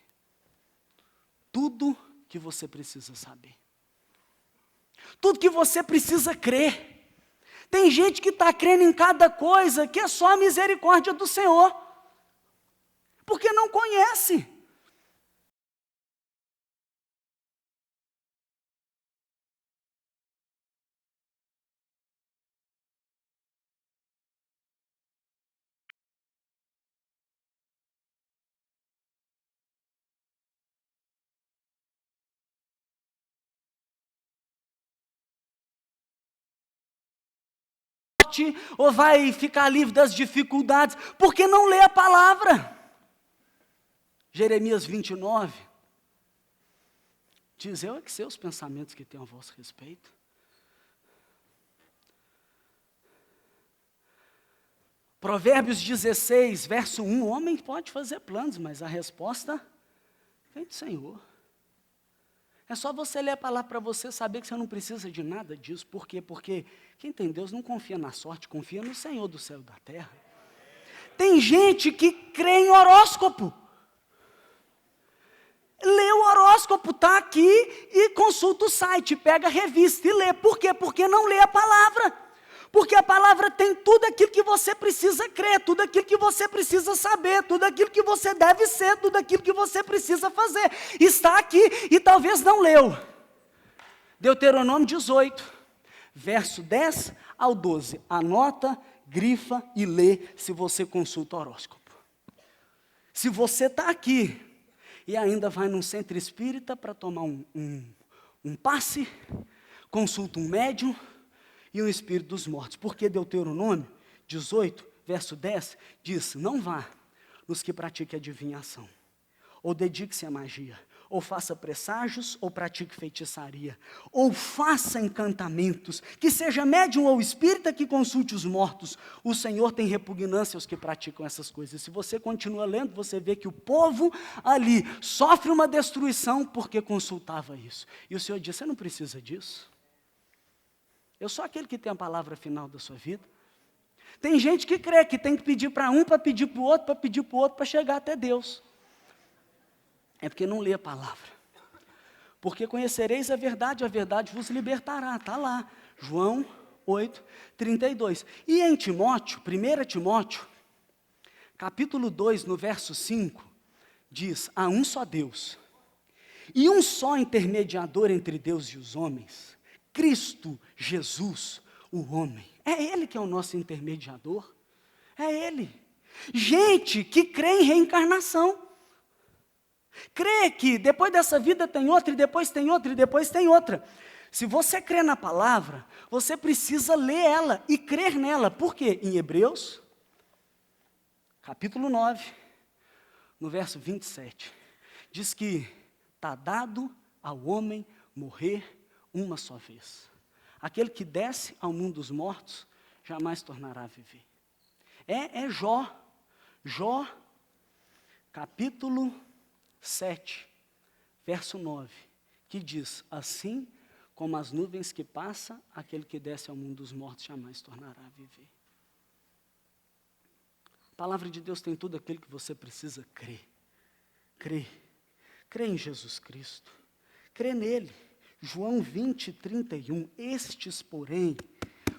Tudo que você precisa saber. Tudo que você precisa crer. Tem gente que está crendo em cada coisa que é só a misericórdia do Senhor, porque não conhece. sorte, ou vai ficar livre das dificuldades, porque não lê a palavra. Jeremias 29 diz: eu é que sei os pensamentos que tenho a vosso respeito. Provérbios 16, verso 1, o homem pode fazer planos, mas a resposta vem do Senhor. É só você ler a palavra para você saber que você não precisa de nada disso. Por quê? Porque quem tem Deus não confia na sorte, confia no Senhor do céu e da terra. Tem gente que crê em horóscopo. Lê o horóscopo, está aqui e consulta o site, pega a revista e lê. Por quê? Porque não lê a palavra. Porque a palavra tem tudo aquilo que você precisa crer, tudo aquilo que você precisa saber, tudo aquilo que você deve ser, tudo aquilo que você precisa fazer. Está aqui e talvez não leu. Deuteronômio 18, verso 10 ao 12. Anota, grifa e lê se você consulta o horóscopo. Se você está aqui e ainda vai num centro espírita para tomar um passe, consulta um médium e um espírito dos mortos. Porque Deuteronômio 18, verso 10, diz: não vá nos que pratiquem adivinhação, ou dedique-se à magia, ou faça presságios, ou pratique feitiçaria, ou faça encantamentos, que seja médium ou espírita que consulte os mortos. O Senhor tem repugnância aos que praticam essas coisas. Se você continua lendo, você vê que o povo ali sofre uma destruição porque consultava isso. E o Senhor diz: você não precisa disso. Eu sou aquele que tem a palavra final da sua vida. Tem gente que crê que tem que pedir para um, para pedir para o outro, para pedir para o outro, para chegar até Deus. É porque não lê a palavra. Porque conhecereis a verdade vos libertará. Está lá, João 8, 32. E em Timóteo, 1 Timóteo, capítulo 2, no verso 5, diz: há um só Deus, e um só intermediador entre Deus e os homens, Cristo Jesus, o homem. É Ele que é o nosso intermediador. É Ele. Gente que crê em reencarnação. Crê que depois dessa vida tem outra, e depois tem outra, e depois tem outra. Se você crê na palavra, você precisa ler ela e crer nela. Por quê? Em Hebreus, capítulo 9, no verso 27, diz que está dado ao homem morrer uma só vez. Aquele que desce ao mundo dos mortos, jamais tornará a viver. É Jó, capítulo 7, verso 9, que diz: assim como as nuvens que passam, aquele que desce ao mundo dos mortos jamais tornará a viver. A palavra de Deus tem tudo aquilo que você precisa crer. Crê em Jesus Cristo. Crê nele. João 20, 31, estes, porém,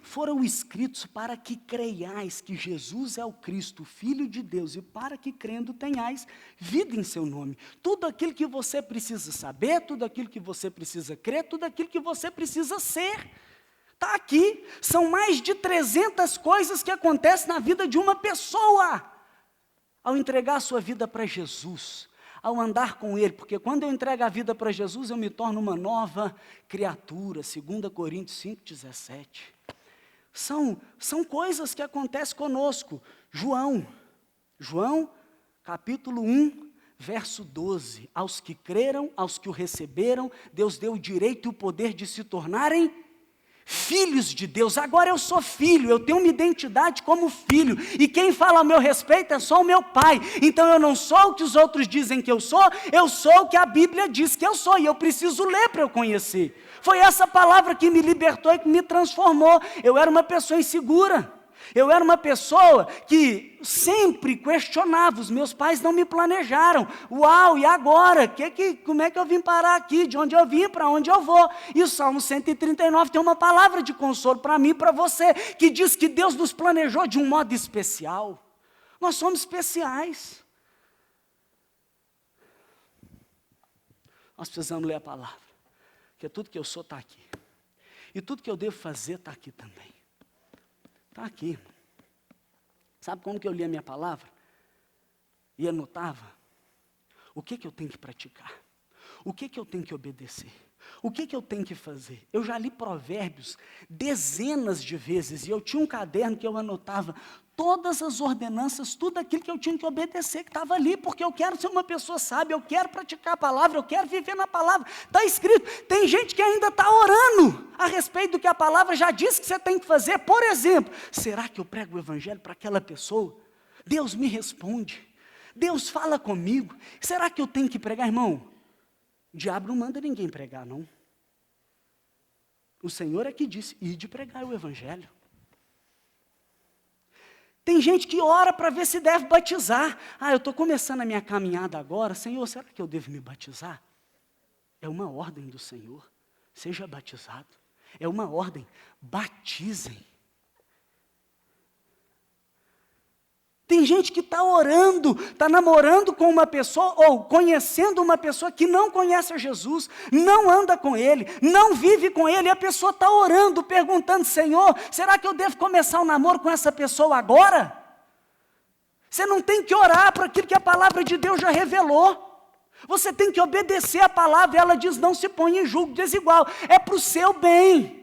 foram escritos para que creiais que Jesus é o Cristo, Filho de Deus, e para que crendo tenhais vida em seu nome. Tudo aquilo que você precisa saber, tudo aquilo que você precisa crer, tudo aquilo que você precisa ser, está aqui. São mais de 300 coisas que acontecem na vida de uma pessoa, ao entregar a sua vida para Jesus, ao andar com Ele, porque quando eu entrego a vida para Jesus, eu me torno uma nova criatura, 2 Coríntios 5,17. São coisas que acontecem conosco. João, capítulo 1, verso 12. Aos que creram, aos que o receberam, Deus deu o direito e o poder de se tornarem filhos de Deus. Agora eu sou filho, eu tenho uma identidade como filho, e quem fala a meu respeito é só o meu pai. Então eu não sou o que os outros dizem que eu sou o que a Bíblia diz que eu sou, e eu preciso ler para eu conhecer. Foi essa palavra que me libertou e que me transformou. Eu era uma pessoa insegura, eu era uma pessoa que sempre questionava. Os meus pais não me planejaram. Uau, e agora? Como é que eu vim parar aqui? De onde eu vim? Para onde eu vou? E o Salmo 139 tem uma palavra de consolo para mim e para você, que diz que Deus nos planejou de um modo especial. Nós somos especiais. Nós precisamos ler a palavra, porque tudo que eu sou está aqui. E tudo que eu devo fazer está aqui também. Está aqui. Sabe como que eu lia a minha palavra? E anotava o que eu tenho que praticar, o que eu tenho que obedecer, O que eu tenho que fazer? Eu já li Provérbios dezenas de vezes, e eu tinha um caderno que eu anotava todas as ordenanças, tudo aquilo que eu tinha que obedecer, que estava ali, porque eu quero ser uma pessoa sábia, eu quero praticar a palavra, eu quero viver na palavra. Está escrito. Tem gente que ainda está orando a respeito do que a palavra já disse que você tem que fazer. Por exemplo, será que eu prego o evangelho para aquela pessoa? Deus me responde. Deus fala comigo. Será que eu tenho que pregar, irmão? O diabo não manda ninguém pregar, não. O Senhor é que disse, ide pregar o evangelho. Tem gente que ora para ver se deve batizar. Eu estou começando a minha caminhada agora. Senhor, será que eu devo me batizar? É uma ordem do Senhor. Seja batizado. É uma ordem. Batizem. Tem gente que está orando, está namorando com uma pessoa, ou conhecendo uma pessoa que não conhece a Jesus, não anda com Ele, não vive com Ele, e a pessoa está orando, perguntando, Senhor, será que eu devo começar um namoro com essa pessoa agora? Você não tem que orar para aquilo que a palavra de Deus já revelou, você tem que obedecer a palavra, ela diz, não se ponha em julgo desigual, é para o seu bem.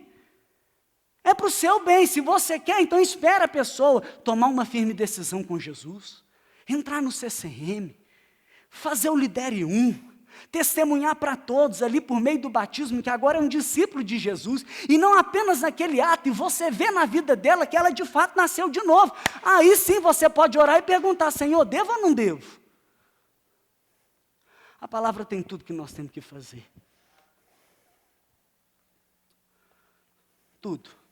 É para o seu bem, se você quer, então espera a pessoa tomar uma firme decisão com Jesus, entrar no CCM, fazer o Lidere 1, testemunhar para todos ali por meio do batismo, que agora é um discípulo de Jesus, e não apenas naquele ato, e você vê na vida dela que ela de fato nasceu de novo. Aí sim você pode orar e perguntar, Senhor, devo ou não devo? A palavra tem tudo que nós temos que fazer. Tudo.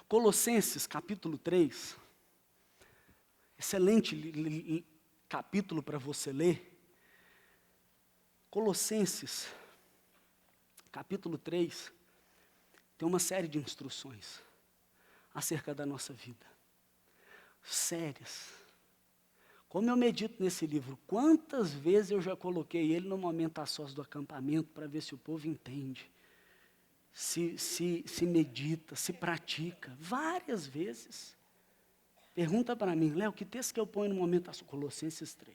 Colossenses, capítulo 3, excelente capítulo para você ler. Colossenses, capítulo 3, tem uma série de instruções acerca da nossa vida. Sérias. Como eu medito nesse livro, quantas vezes eu já coloquei ele no momento a sós do acampamento para ver se o povo entende. Se medita, se pratica, várias vezes. Pergunta para mim, Léo, que texto que eu ponho no momento a Colossenses 3?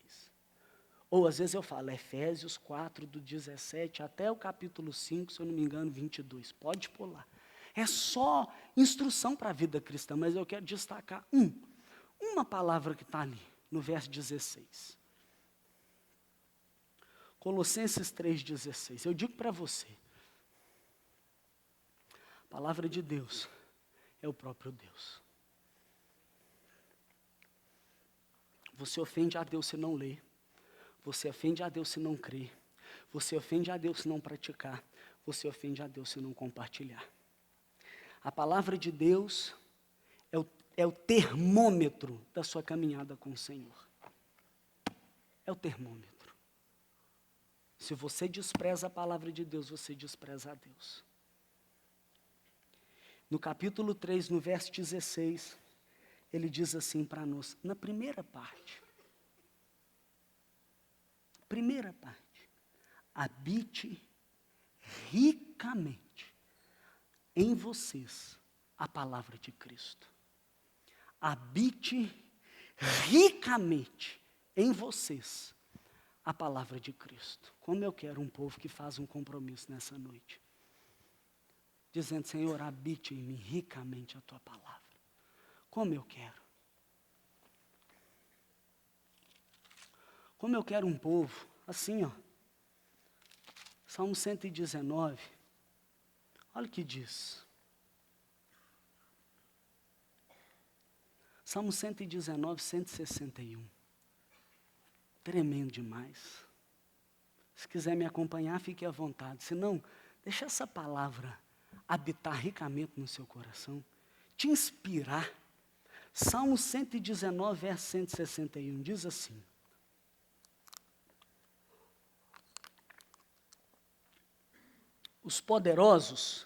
Ou às vezes eu falo, Efésios 4, do 17 até o capítulo 5, se eu não me engano, 22. Pode pular. É só instrução para a vida cristã, mas eu quero destacar uma palavra que está ali, no verso 16. Colossenses 3,16. Eu digo para você, a palavra de Deus é o próprio Deus. Você ofende a Deus se não ler. Você ofende a Deus se não crer. Você ofende a Deus se não praticar. Você ofende a Deus se não compartilhar. A palavra de Deus é o termômetro da sua caminhada com o Senhor. É o termômetro. Se você despreza a palavra de Deus, você despreza a Deus. No capítulo 3, no verso 16, ele diz assim para nós, na primeira parte, habite ricamente em vocês a palavra de Cristo. Habite ricamente em vocês a palavra de Cristo. Como eu quero um povo que faz um compromisso nessa noite. Dizendo, Senhor, habite em mim ricamente a tua palavra. Como eu quero. Como eu quero um povo, assim, Salmo 119, olha o que diz. Salmo 119, 161. Tremendo demais. Se quiser me acompanhar, fique à vontade. Se não, deixa essa palavra habitar ricamente no seu coração, te inspirar. Salmo 119, verso 161, diz assim. Os poderosos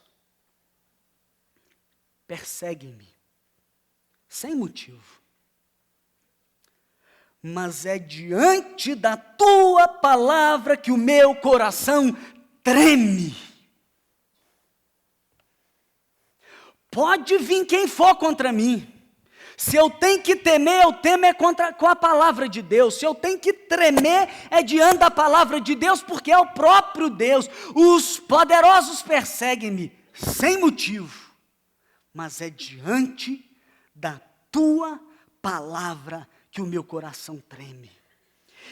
perseguem-me, sem motivo. Mas é diante da tua palavra que o meu coração treme. Pode vir quem for contra mim. Se eu tenho que temer, eu temo com a palavra de Deus. Se eu tenho que tremer, é diante da palavra de Deus, porque é o próprio Deus. Os poderosos perseguem-me sem motivo, mas é diante da tua palavra que o meu coração treme.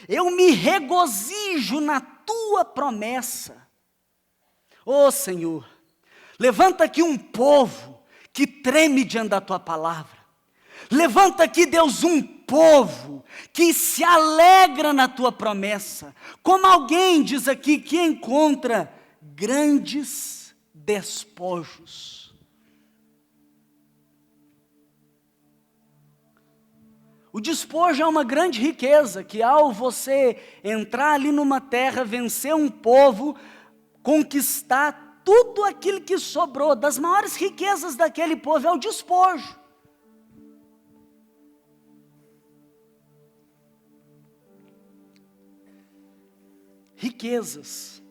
Eu me regozijo na tua promessa. Ó Senhor, levanta aqui um povo que treme diante da tua palavra. Levanta aqui, Deus, um povo que se alegra na tua promessa. Como alguém diz aqui que encontra grandes despojos. O despojo é uma grande riqueza, que ao você entrar ali numa terra, vencer um povo, conquistar tudo aquilo que sobrou, das maiores riquezas daquele povo é o despojo. Riquezas,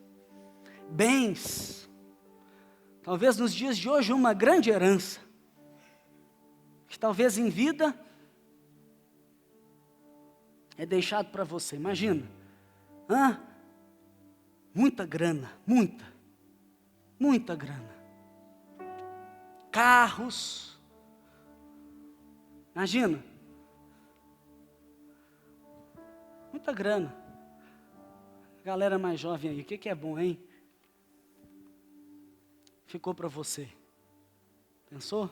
bens, talvez nos dias de hoje uma grande herança, que talvez em vida é deixado para você. Imagina, muita grana, muita grana, carros, imagina, muita grana. Galera mais jovem aí, o que é bom, hein? Ficou para você. Pensou?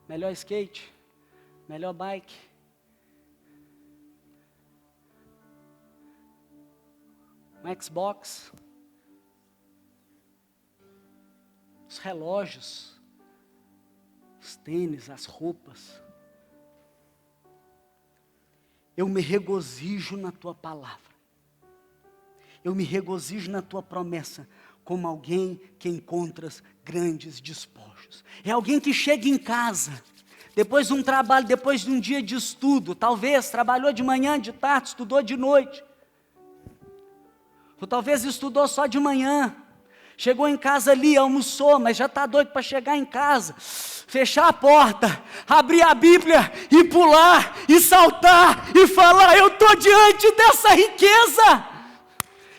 Melhor skate, melhor bike. Um Xbox. Os relógios. Os tênis, as roupas. Eu me regozijo na tua palavra. Eu me regozijo na tua promessa, como alguém que encontras grandes despojos. É alguém que chega em casa, depois de um trabalho, depois de um dia de estudo, talvez trabalhou de manhã, de tarde, estudou de noite. Ou talvez estudou só de manhã, chegou em casa ali, almoçou, mas já está doido para chegar em casa, fechar a porta, abrir a Bíblia e pular, e saltar, e falar, eu estou diante dessa riqueza.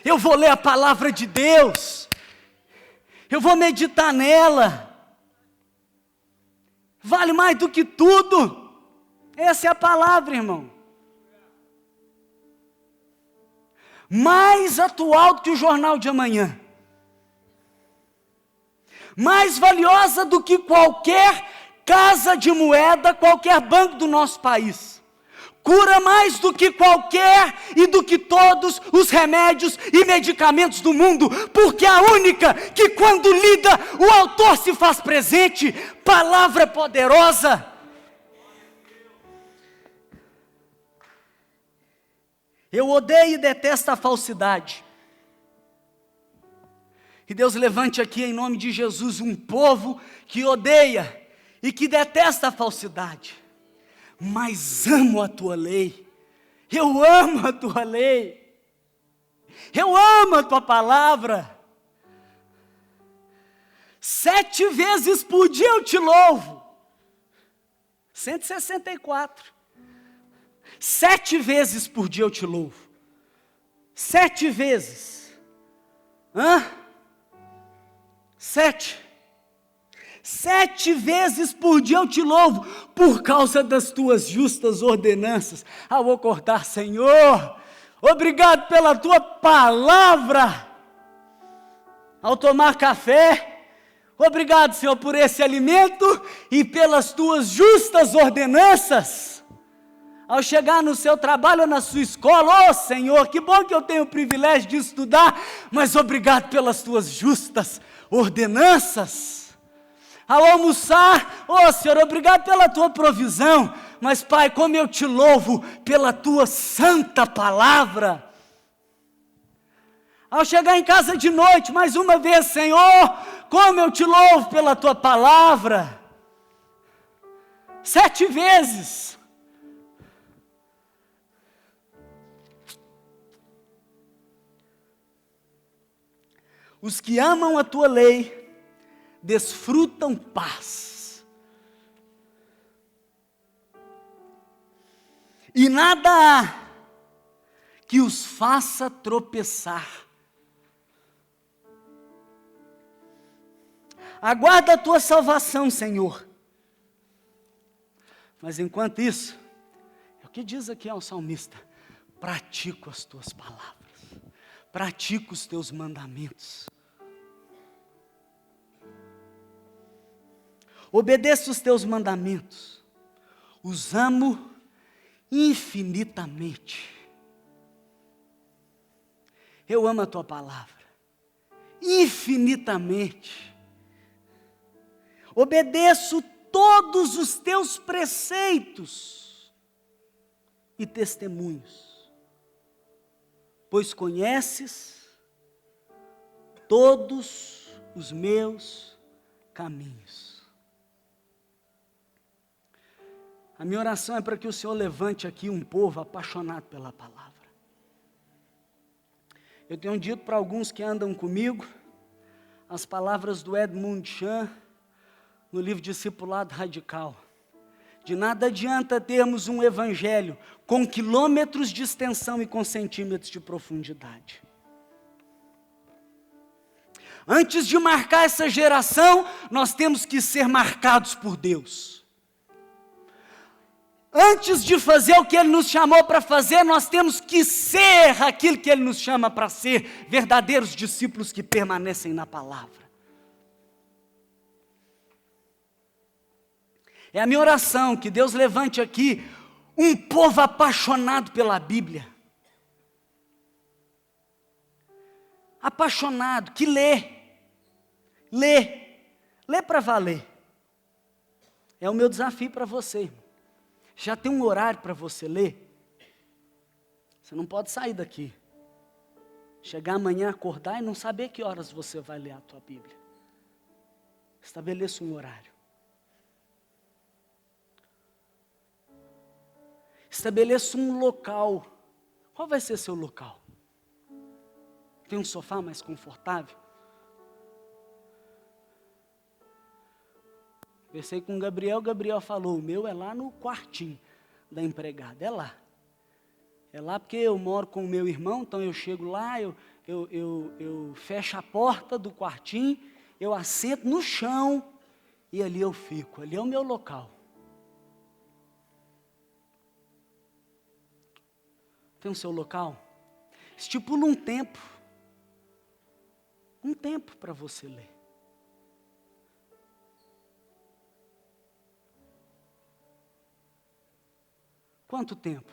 Eu vou ler a palavra de Deus, eu vou meditar nela, vale mais do que tudo, essa é a palavra, irmão, mais atual do que o jornal de amanhã, mais valiosa do que qualquer casa de moeda, qualquer banco do nosso país, cura mais do que qualquer e do que todos os remédios e medicamentos do mundo, porque a única que quando lida o autor se faz presente, palavra poderosa. Eu odeio e detesto a falsidade. Que Deus levante aqui em nome de Jesus um povo que odeia e que detesta a falsidade. Mas amo a tua lei, eu amo a tua lei, eu amo a tua palavra. 7 vezes por dia eu te louvo, 164, 7 vezes por dia eu te louvo, 7 vezes, 7 vezes por dia eu te louvo, por causa das tuas justas ordenanças. Ao acordar, Senhor, obrigado pela tua palavra. Ao tomar café, obrigado, Senhor, por esse alimento e pelas tuas justas ordenanças. Ao chegar no seu trabalho ou na sua escola, Senhor, que bom que eu tenho o privilégio de estudar, mas obrigado pelas tuas justas ordenanças. Ao almoçar, Senhor, obrigado pela tua provisão, mas Pai, como eu te louvo pela tua santa palavra. Ao chegar em casa de noite, mais uma vez, Senhor, como eu te louvo pela tua palavra. 7 vezes. Os que amam a tua lei desfrutam paz. e nada há que os faça tropeçar. Aguarda a tua salvação, Senhor. Mas enquanto isso, é o que diz aqui ao salmista: pratico as tuas palavras, pratico os teus mandamentos. Obedeço os teus mandamentos, os amo infinitamente. Eu amo a tua palavra, infinitamente. Obedeço todos os teus preceitos e testemunhos, pois conheces todos os meus caminhos. A minha oração é para que o Senhor levante aqui um povo apaixonado pela palavra. Eu tenho dito para alguns que andam comigo as palavras do Edmund Chan no livro Discipulado Radical. De nada adianta termos um evangelho com quilômetros de extensão e com centímetros de profundidade. Antes de marcar essa geração, nós temos que ser marcados por Deus. Antes de fazer o que Ele nos chamou para fazer, nós temos que ser aquilo que Ele nos chama para ser, verdadeiros discípulos que permanecem na palavra. É a minha oração que Deus levante aqui um povo apaixonado pela Bíblia. Apaixonado, que lê para valer. É o meu desafio para você, irmão. Já tem um horário para você ler? Você não pode sair daqui, chegar amanhã, acordar e não saber que horas você vai ler a tua Bíblia. Estabeleça um horário. Estabeleça um local. Qual vai ser seu local? Tem um sofá mais confortável? Conversei com o Gabriel falou, o meu é lá no quartinho da empregada, é lá. É lá porque eu moro com o meu irmão, então eu chego lá, eu fecho a porta do quartinho, eu assento no chão e ali eu fico, ali é o meu local. Tem o seu local? Estipula um tempo para você ler. Quanto tempo?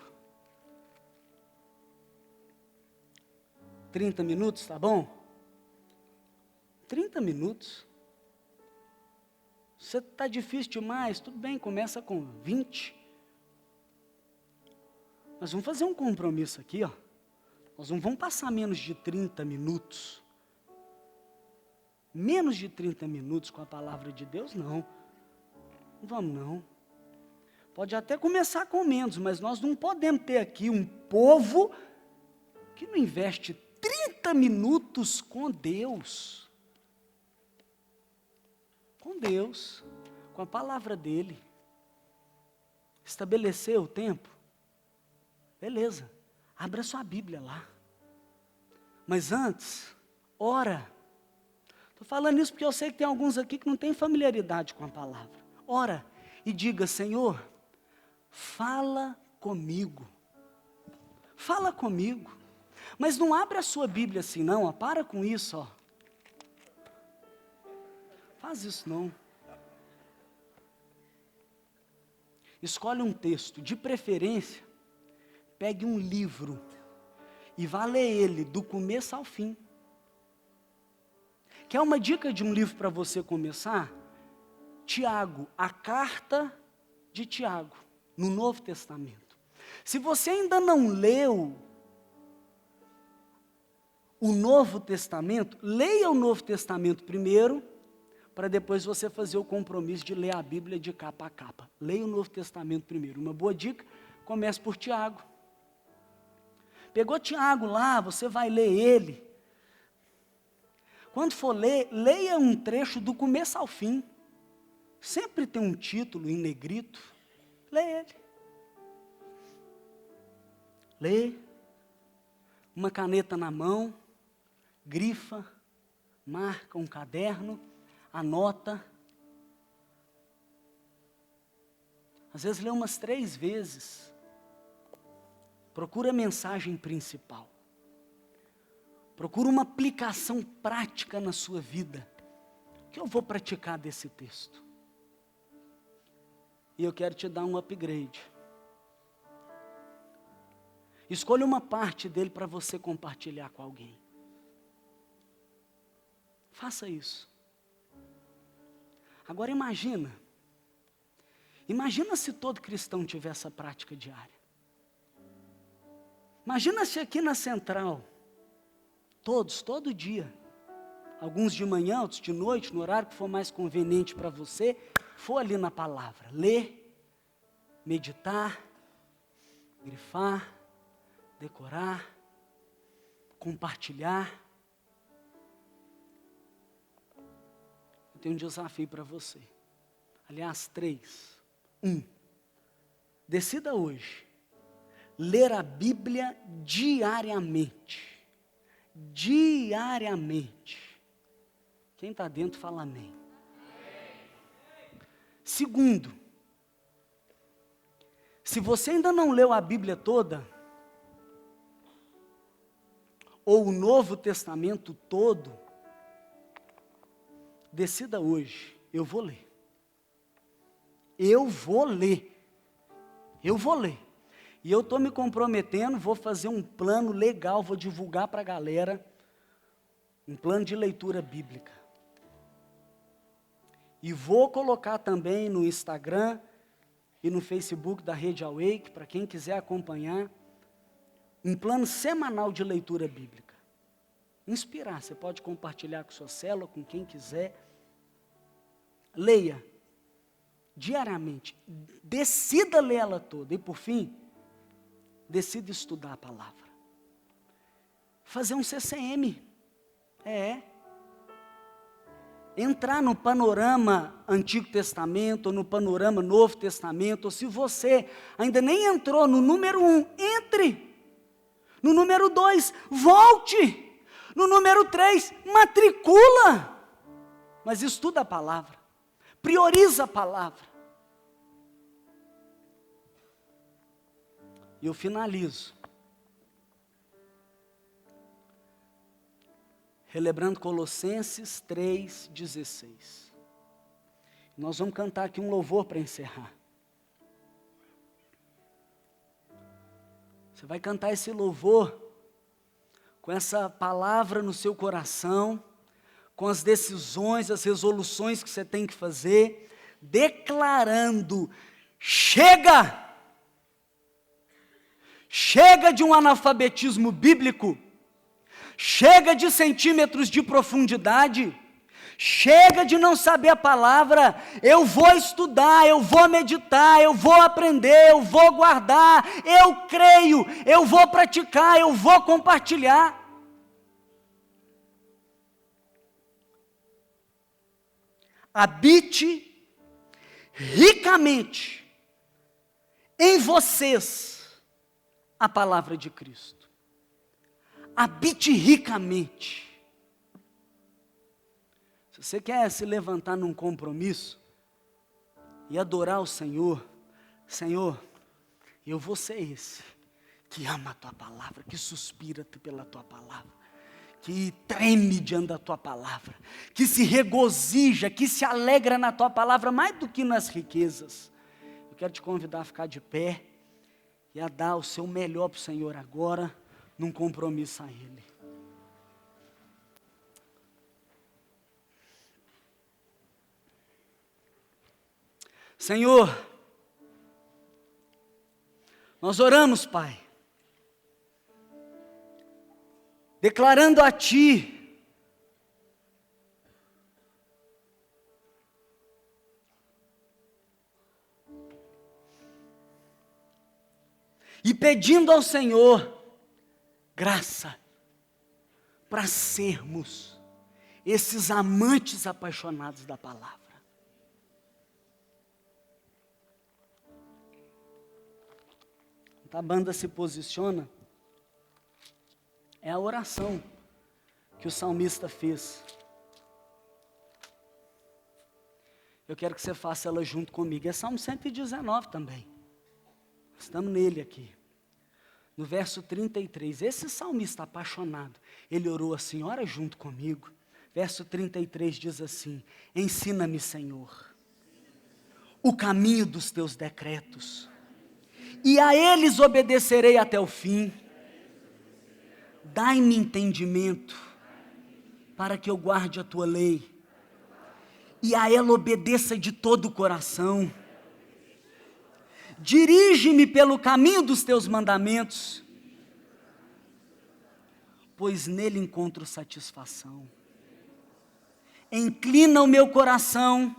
30 minutos, tá bom? 30 minutos. Se está difícil demais, tudo bem, começa com 20. Nós vamos fazer um compromisso aqui, ó. Nós não vamos passar menos de 30 minutos. Menos de 30 minutos com a palavra de Deus, não. Não vamos, não. Pode até começar com menos, mas nós não podemos ter aqui um povo que não investe 30 minutos com Deus. Com Deus, com a palavra dEle. Estabelecer o tempo. Beleza, abra sua Bíblia lá. Mas antes, ora. Estou falando isso porque eu sei que tem alguns aqui que não têm familiaridade com a palavra. Ora e diga, Senhor, fala comigo. Fala comigo. Mas não abra a sua Bíblia assim não, ó. Para com isso, ó. Faz isso não. Escolhe um texto, de preferência, pegue um livro e vá ler ele do começo ao fim. Quer uma dica de um livro para você começar? Tiago, a carta de Tiago, no Novo Testamento. Se você ainda não leu o Novo Testamento, leia o Novo Testamento primeiro, para depois você fazer o compromisso de ler a Bíblia de capa a capa. Leia o Novo Testamento primeiro. Uma boa dica, comece por Tiago. Pegou Tiago lá, você vai ler ele. Quando for ler, leia um trecho do começo ao fim. Sempre tem um título em negrito. Leia ele. lê, uma caneta na mão, grifa, marca um caderno, anota. Às vezes lê umas 3 vezes. Procura a mensagem principal. Procura uma aplicação prática na sua vida. O que eu vou praticar desse texto? E eu quero te dar um upgrade. Escolha uma parte dele para você compartilhar com alguém. Faça isso. Agora imagina se todo cristão tivesse essa prática diária. Imagina se aqui na central, todos, todo dia, alguns de manhã, outros de noite, no horário que for mais conveniente para você, for ali na palavra, ler, meditar, grifar, decorar, compartilhar. Eu tenho um desafio para você. Aliás, 3. 1. Decida hoje ler a Bíblia diariamente. Diariamente. Quem está dentro fala amém. 2. Se você ainda não leu a Bíblia toda, ou o Novo Testamento todo, decida hoje, eu vou ler. Eu vou ler. Eu vou ler. E eu estou me comprometendo, vou fazer um plano legal, vou divulgar para a galera, um plano de leitura bíblica. E vou colocar também no Instagram e no Facebook da Rede Awake, para quem quiser acompanhar, um plano semanal de leitura bíblica. Inspirar, você pode compartilhar com sua célula, com quem quiser. Leia, diariamente, decida ler ela toda. E por fim, decida estudar a palavra. Fazer um CCM. Entrar no panorama Antigo Testamento, ou no panorama Novo Testamento, ou se você ainda nem entrou no número 1, entre. No número 2, volte. No número 3, matricula. Mas estuda a palavra. Prioriza a palavra. E eu finalizo. Relembrando Colossenses 3,16. Nós vamos cantar aqui um louvor para encerrar. Você vai cantar esse louvor com essa palavra no seu coração, com as decisões, as resoluções que você tem que fazer, declarando: chega! Chega de um analfabetismo bíblico, chega de centímetros de profundidade, chega de não saber a palavra. Eu vou estudar, eu vou meditar, eu vou aprender, eu vou guardar, eu creio, eu vou praticar, eu vou compartilhar. Habite ricamente em vocês a palavra de Cristo. Habite ricamente. Se você quer se levantar num compromisso e adorar o Senhor, Senhor, eu vou ser esse que ama a Tua palavra, que suspira pela Tua palavra, que treme diante da Tua palavra, que se regozija, que se alegra na Tua palavra mais do que nas riquezas. Eu quero te convidar a ficar de pé e a dar o seu melhor para o Senhor agora, num compromisso a Ele. Senhor, nós oramos, Pai, declarando a Ti e pedindo ao Senhor graça para sermos esses amantes apaixonados da palavra. enquanto a banda se posiciona, é a oração que o salmista fez. Eu quero que você faça ela junto comigo. É Salmo 119 também. Estamos nele aqui. No verso 33, esse salmista apaixonado, ele orou assim, ora junto comigo. Verso 33 diz assim: ensina-me, Senhor, o caminho dos teus decretos, e a eles obedecerei até o fim. Dai-me entendimento, para que eu guarde a tua lei, e a ela obedeça de todo o coração. Dirige-me pelo caminho dos teus mandamentos, pois nele encontro satisfação. Inclina o meu coração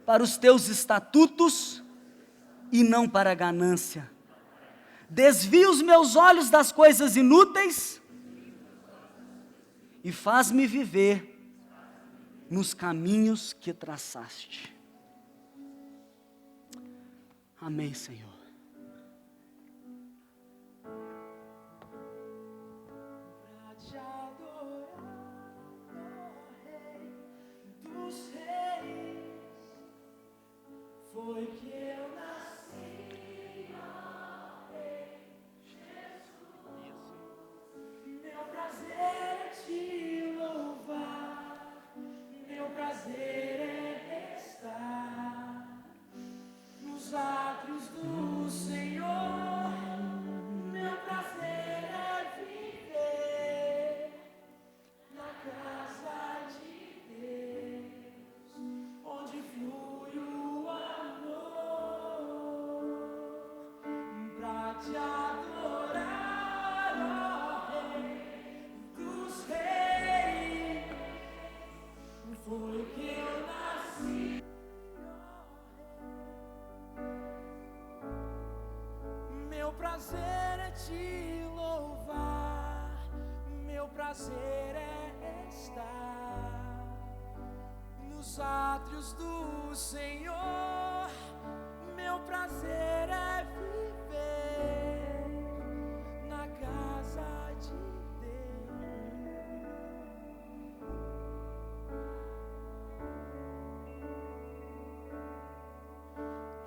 para os teus estatutos e não para a ganância. Desvia os meus olhos das coisas inúteis e faz-me viver nos caminhos que traçaste. Amém, Senhor. Pra te adorar, ó Rei dos Reis, foi que eu nasci, ó Rei Jesus. Meu prazer é te louvar, meu prazer é estar nos átrios do Senhor. Meu prazer é viver na casa de Deus, onde flui o amor. Pra te adorar, ó Rei dos Reis, foi que eu nasci. Meu prazer é te louvar, meu prazer é estar nos átrios do Senhor. Meu prazer é viver na casa de Deus.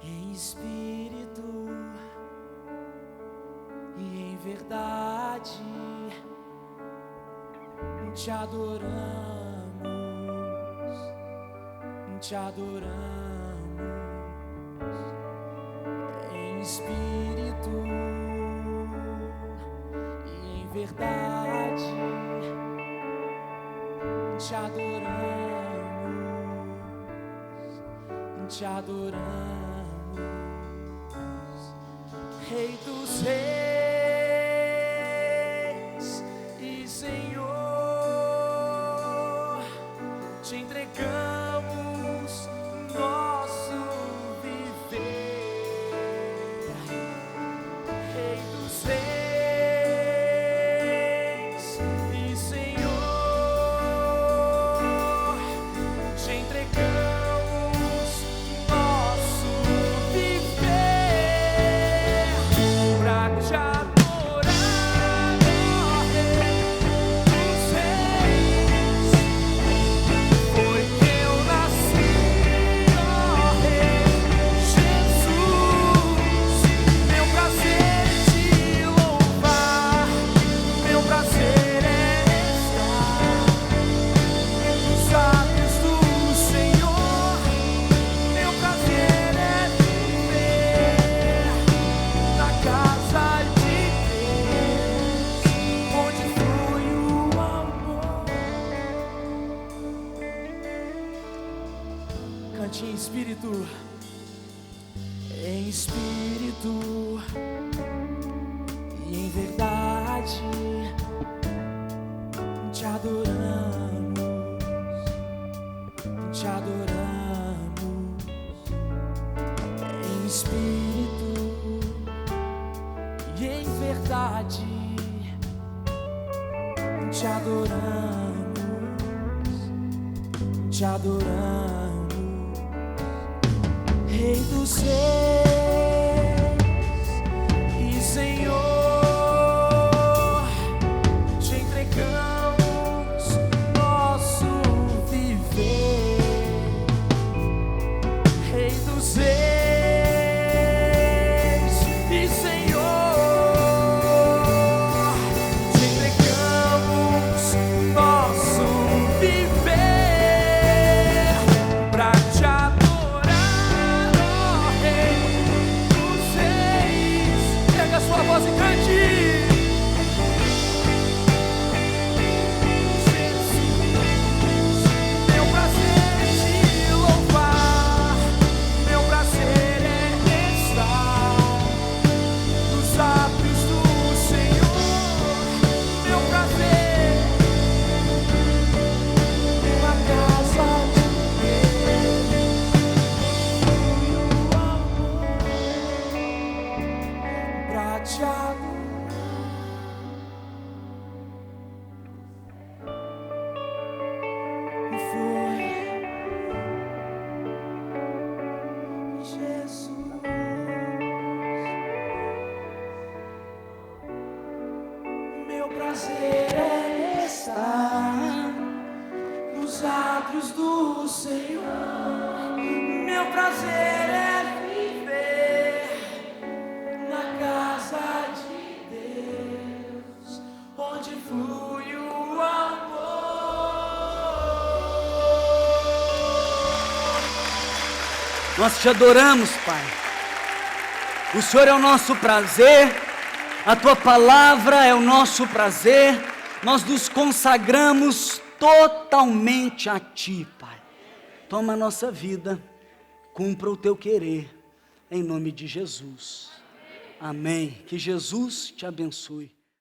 Em espírito e em verdade te adoramos, te adoramos. Em espírito e em verdade te adoramos, te adoramos. Rei dos reis e Senhor, te entregamos nosso viver. Rei dos reis e Senhor, te entregamos nosso viver pra te adorar, ó Rei dos reis. Foi que eu nasci, ó Rei Jesus. Meu prazer é te louvar, meu prazer é estar nos átrios do Senhor. Meu prazer é viver na casa de Deus, onde flui o amor. Cante em espírito e em verdade te adoramos, te adoramos. Em espírito e em verdade te adoramos, te adoramos. Rei dos reis e te adorar. Foi Jesus. Meu prazer é estar nos átrios do Senhor. Meu prazer é viver na casa de Deus, onde flui o amor. Nós te adoramos, Pai. O Senhor é o nosso prazer, a Tua palavra é o nosso prazer, nós nos consagramos totalmente a Ti, Pai. Toma a nossa vida, cumpra o Teu querer, em nome de Jesus. Amém. Que Jesus te abençoe.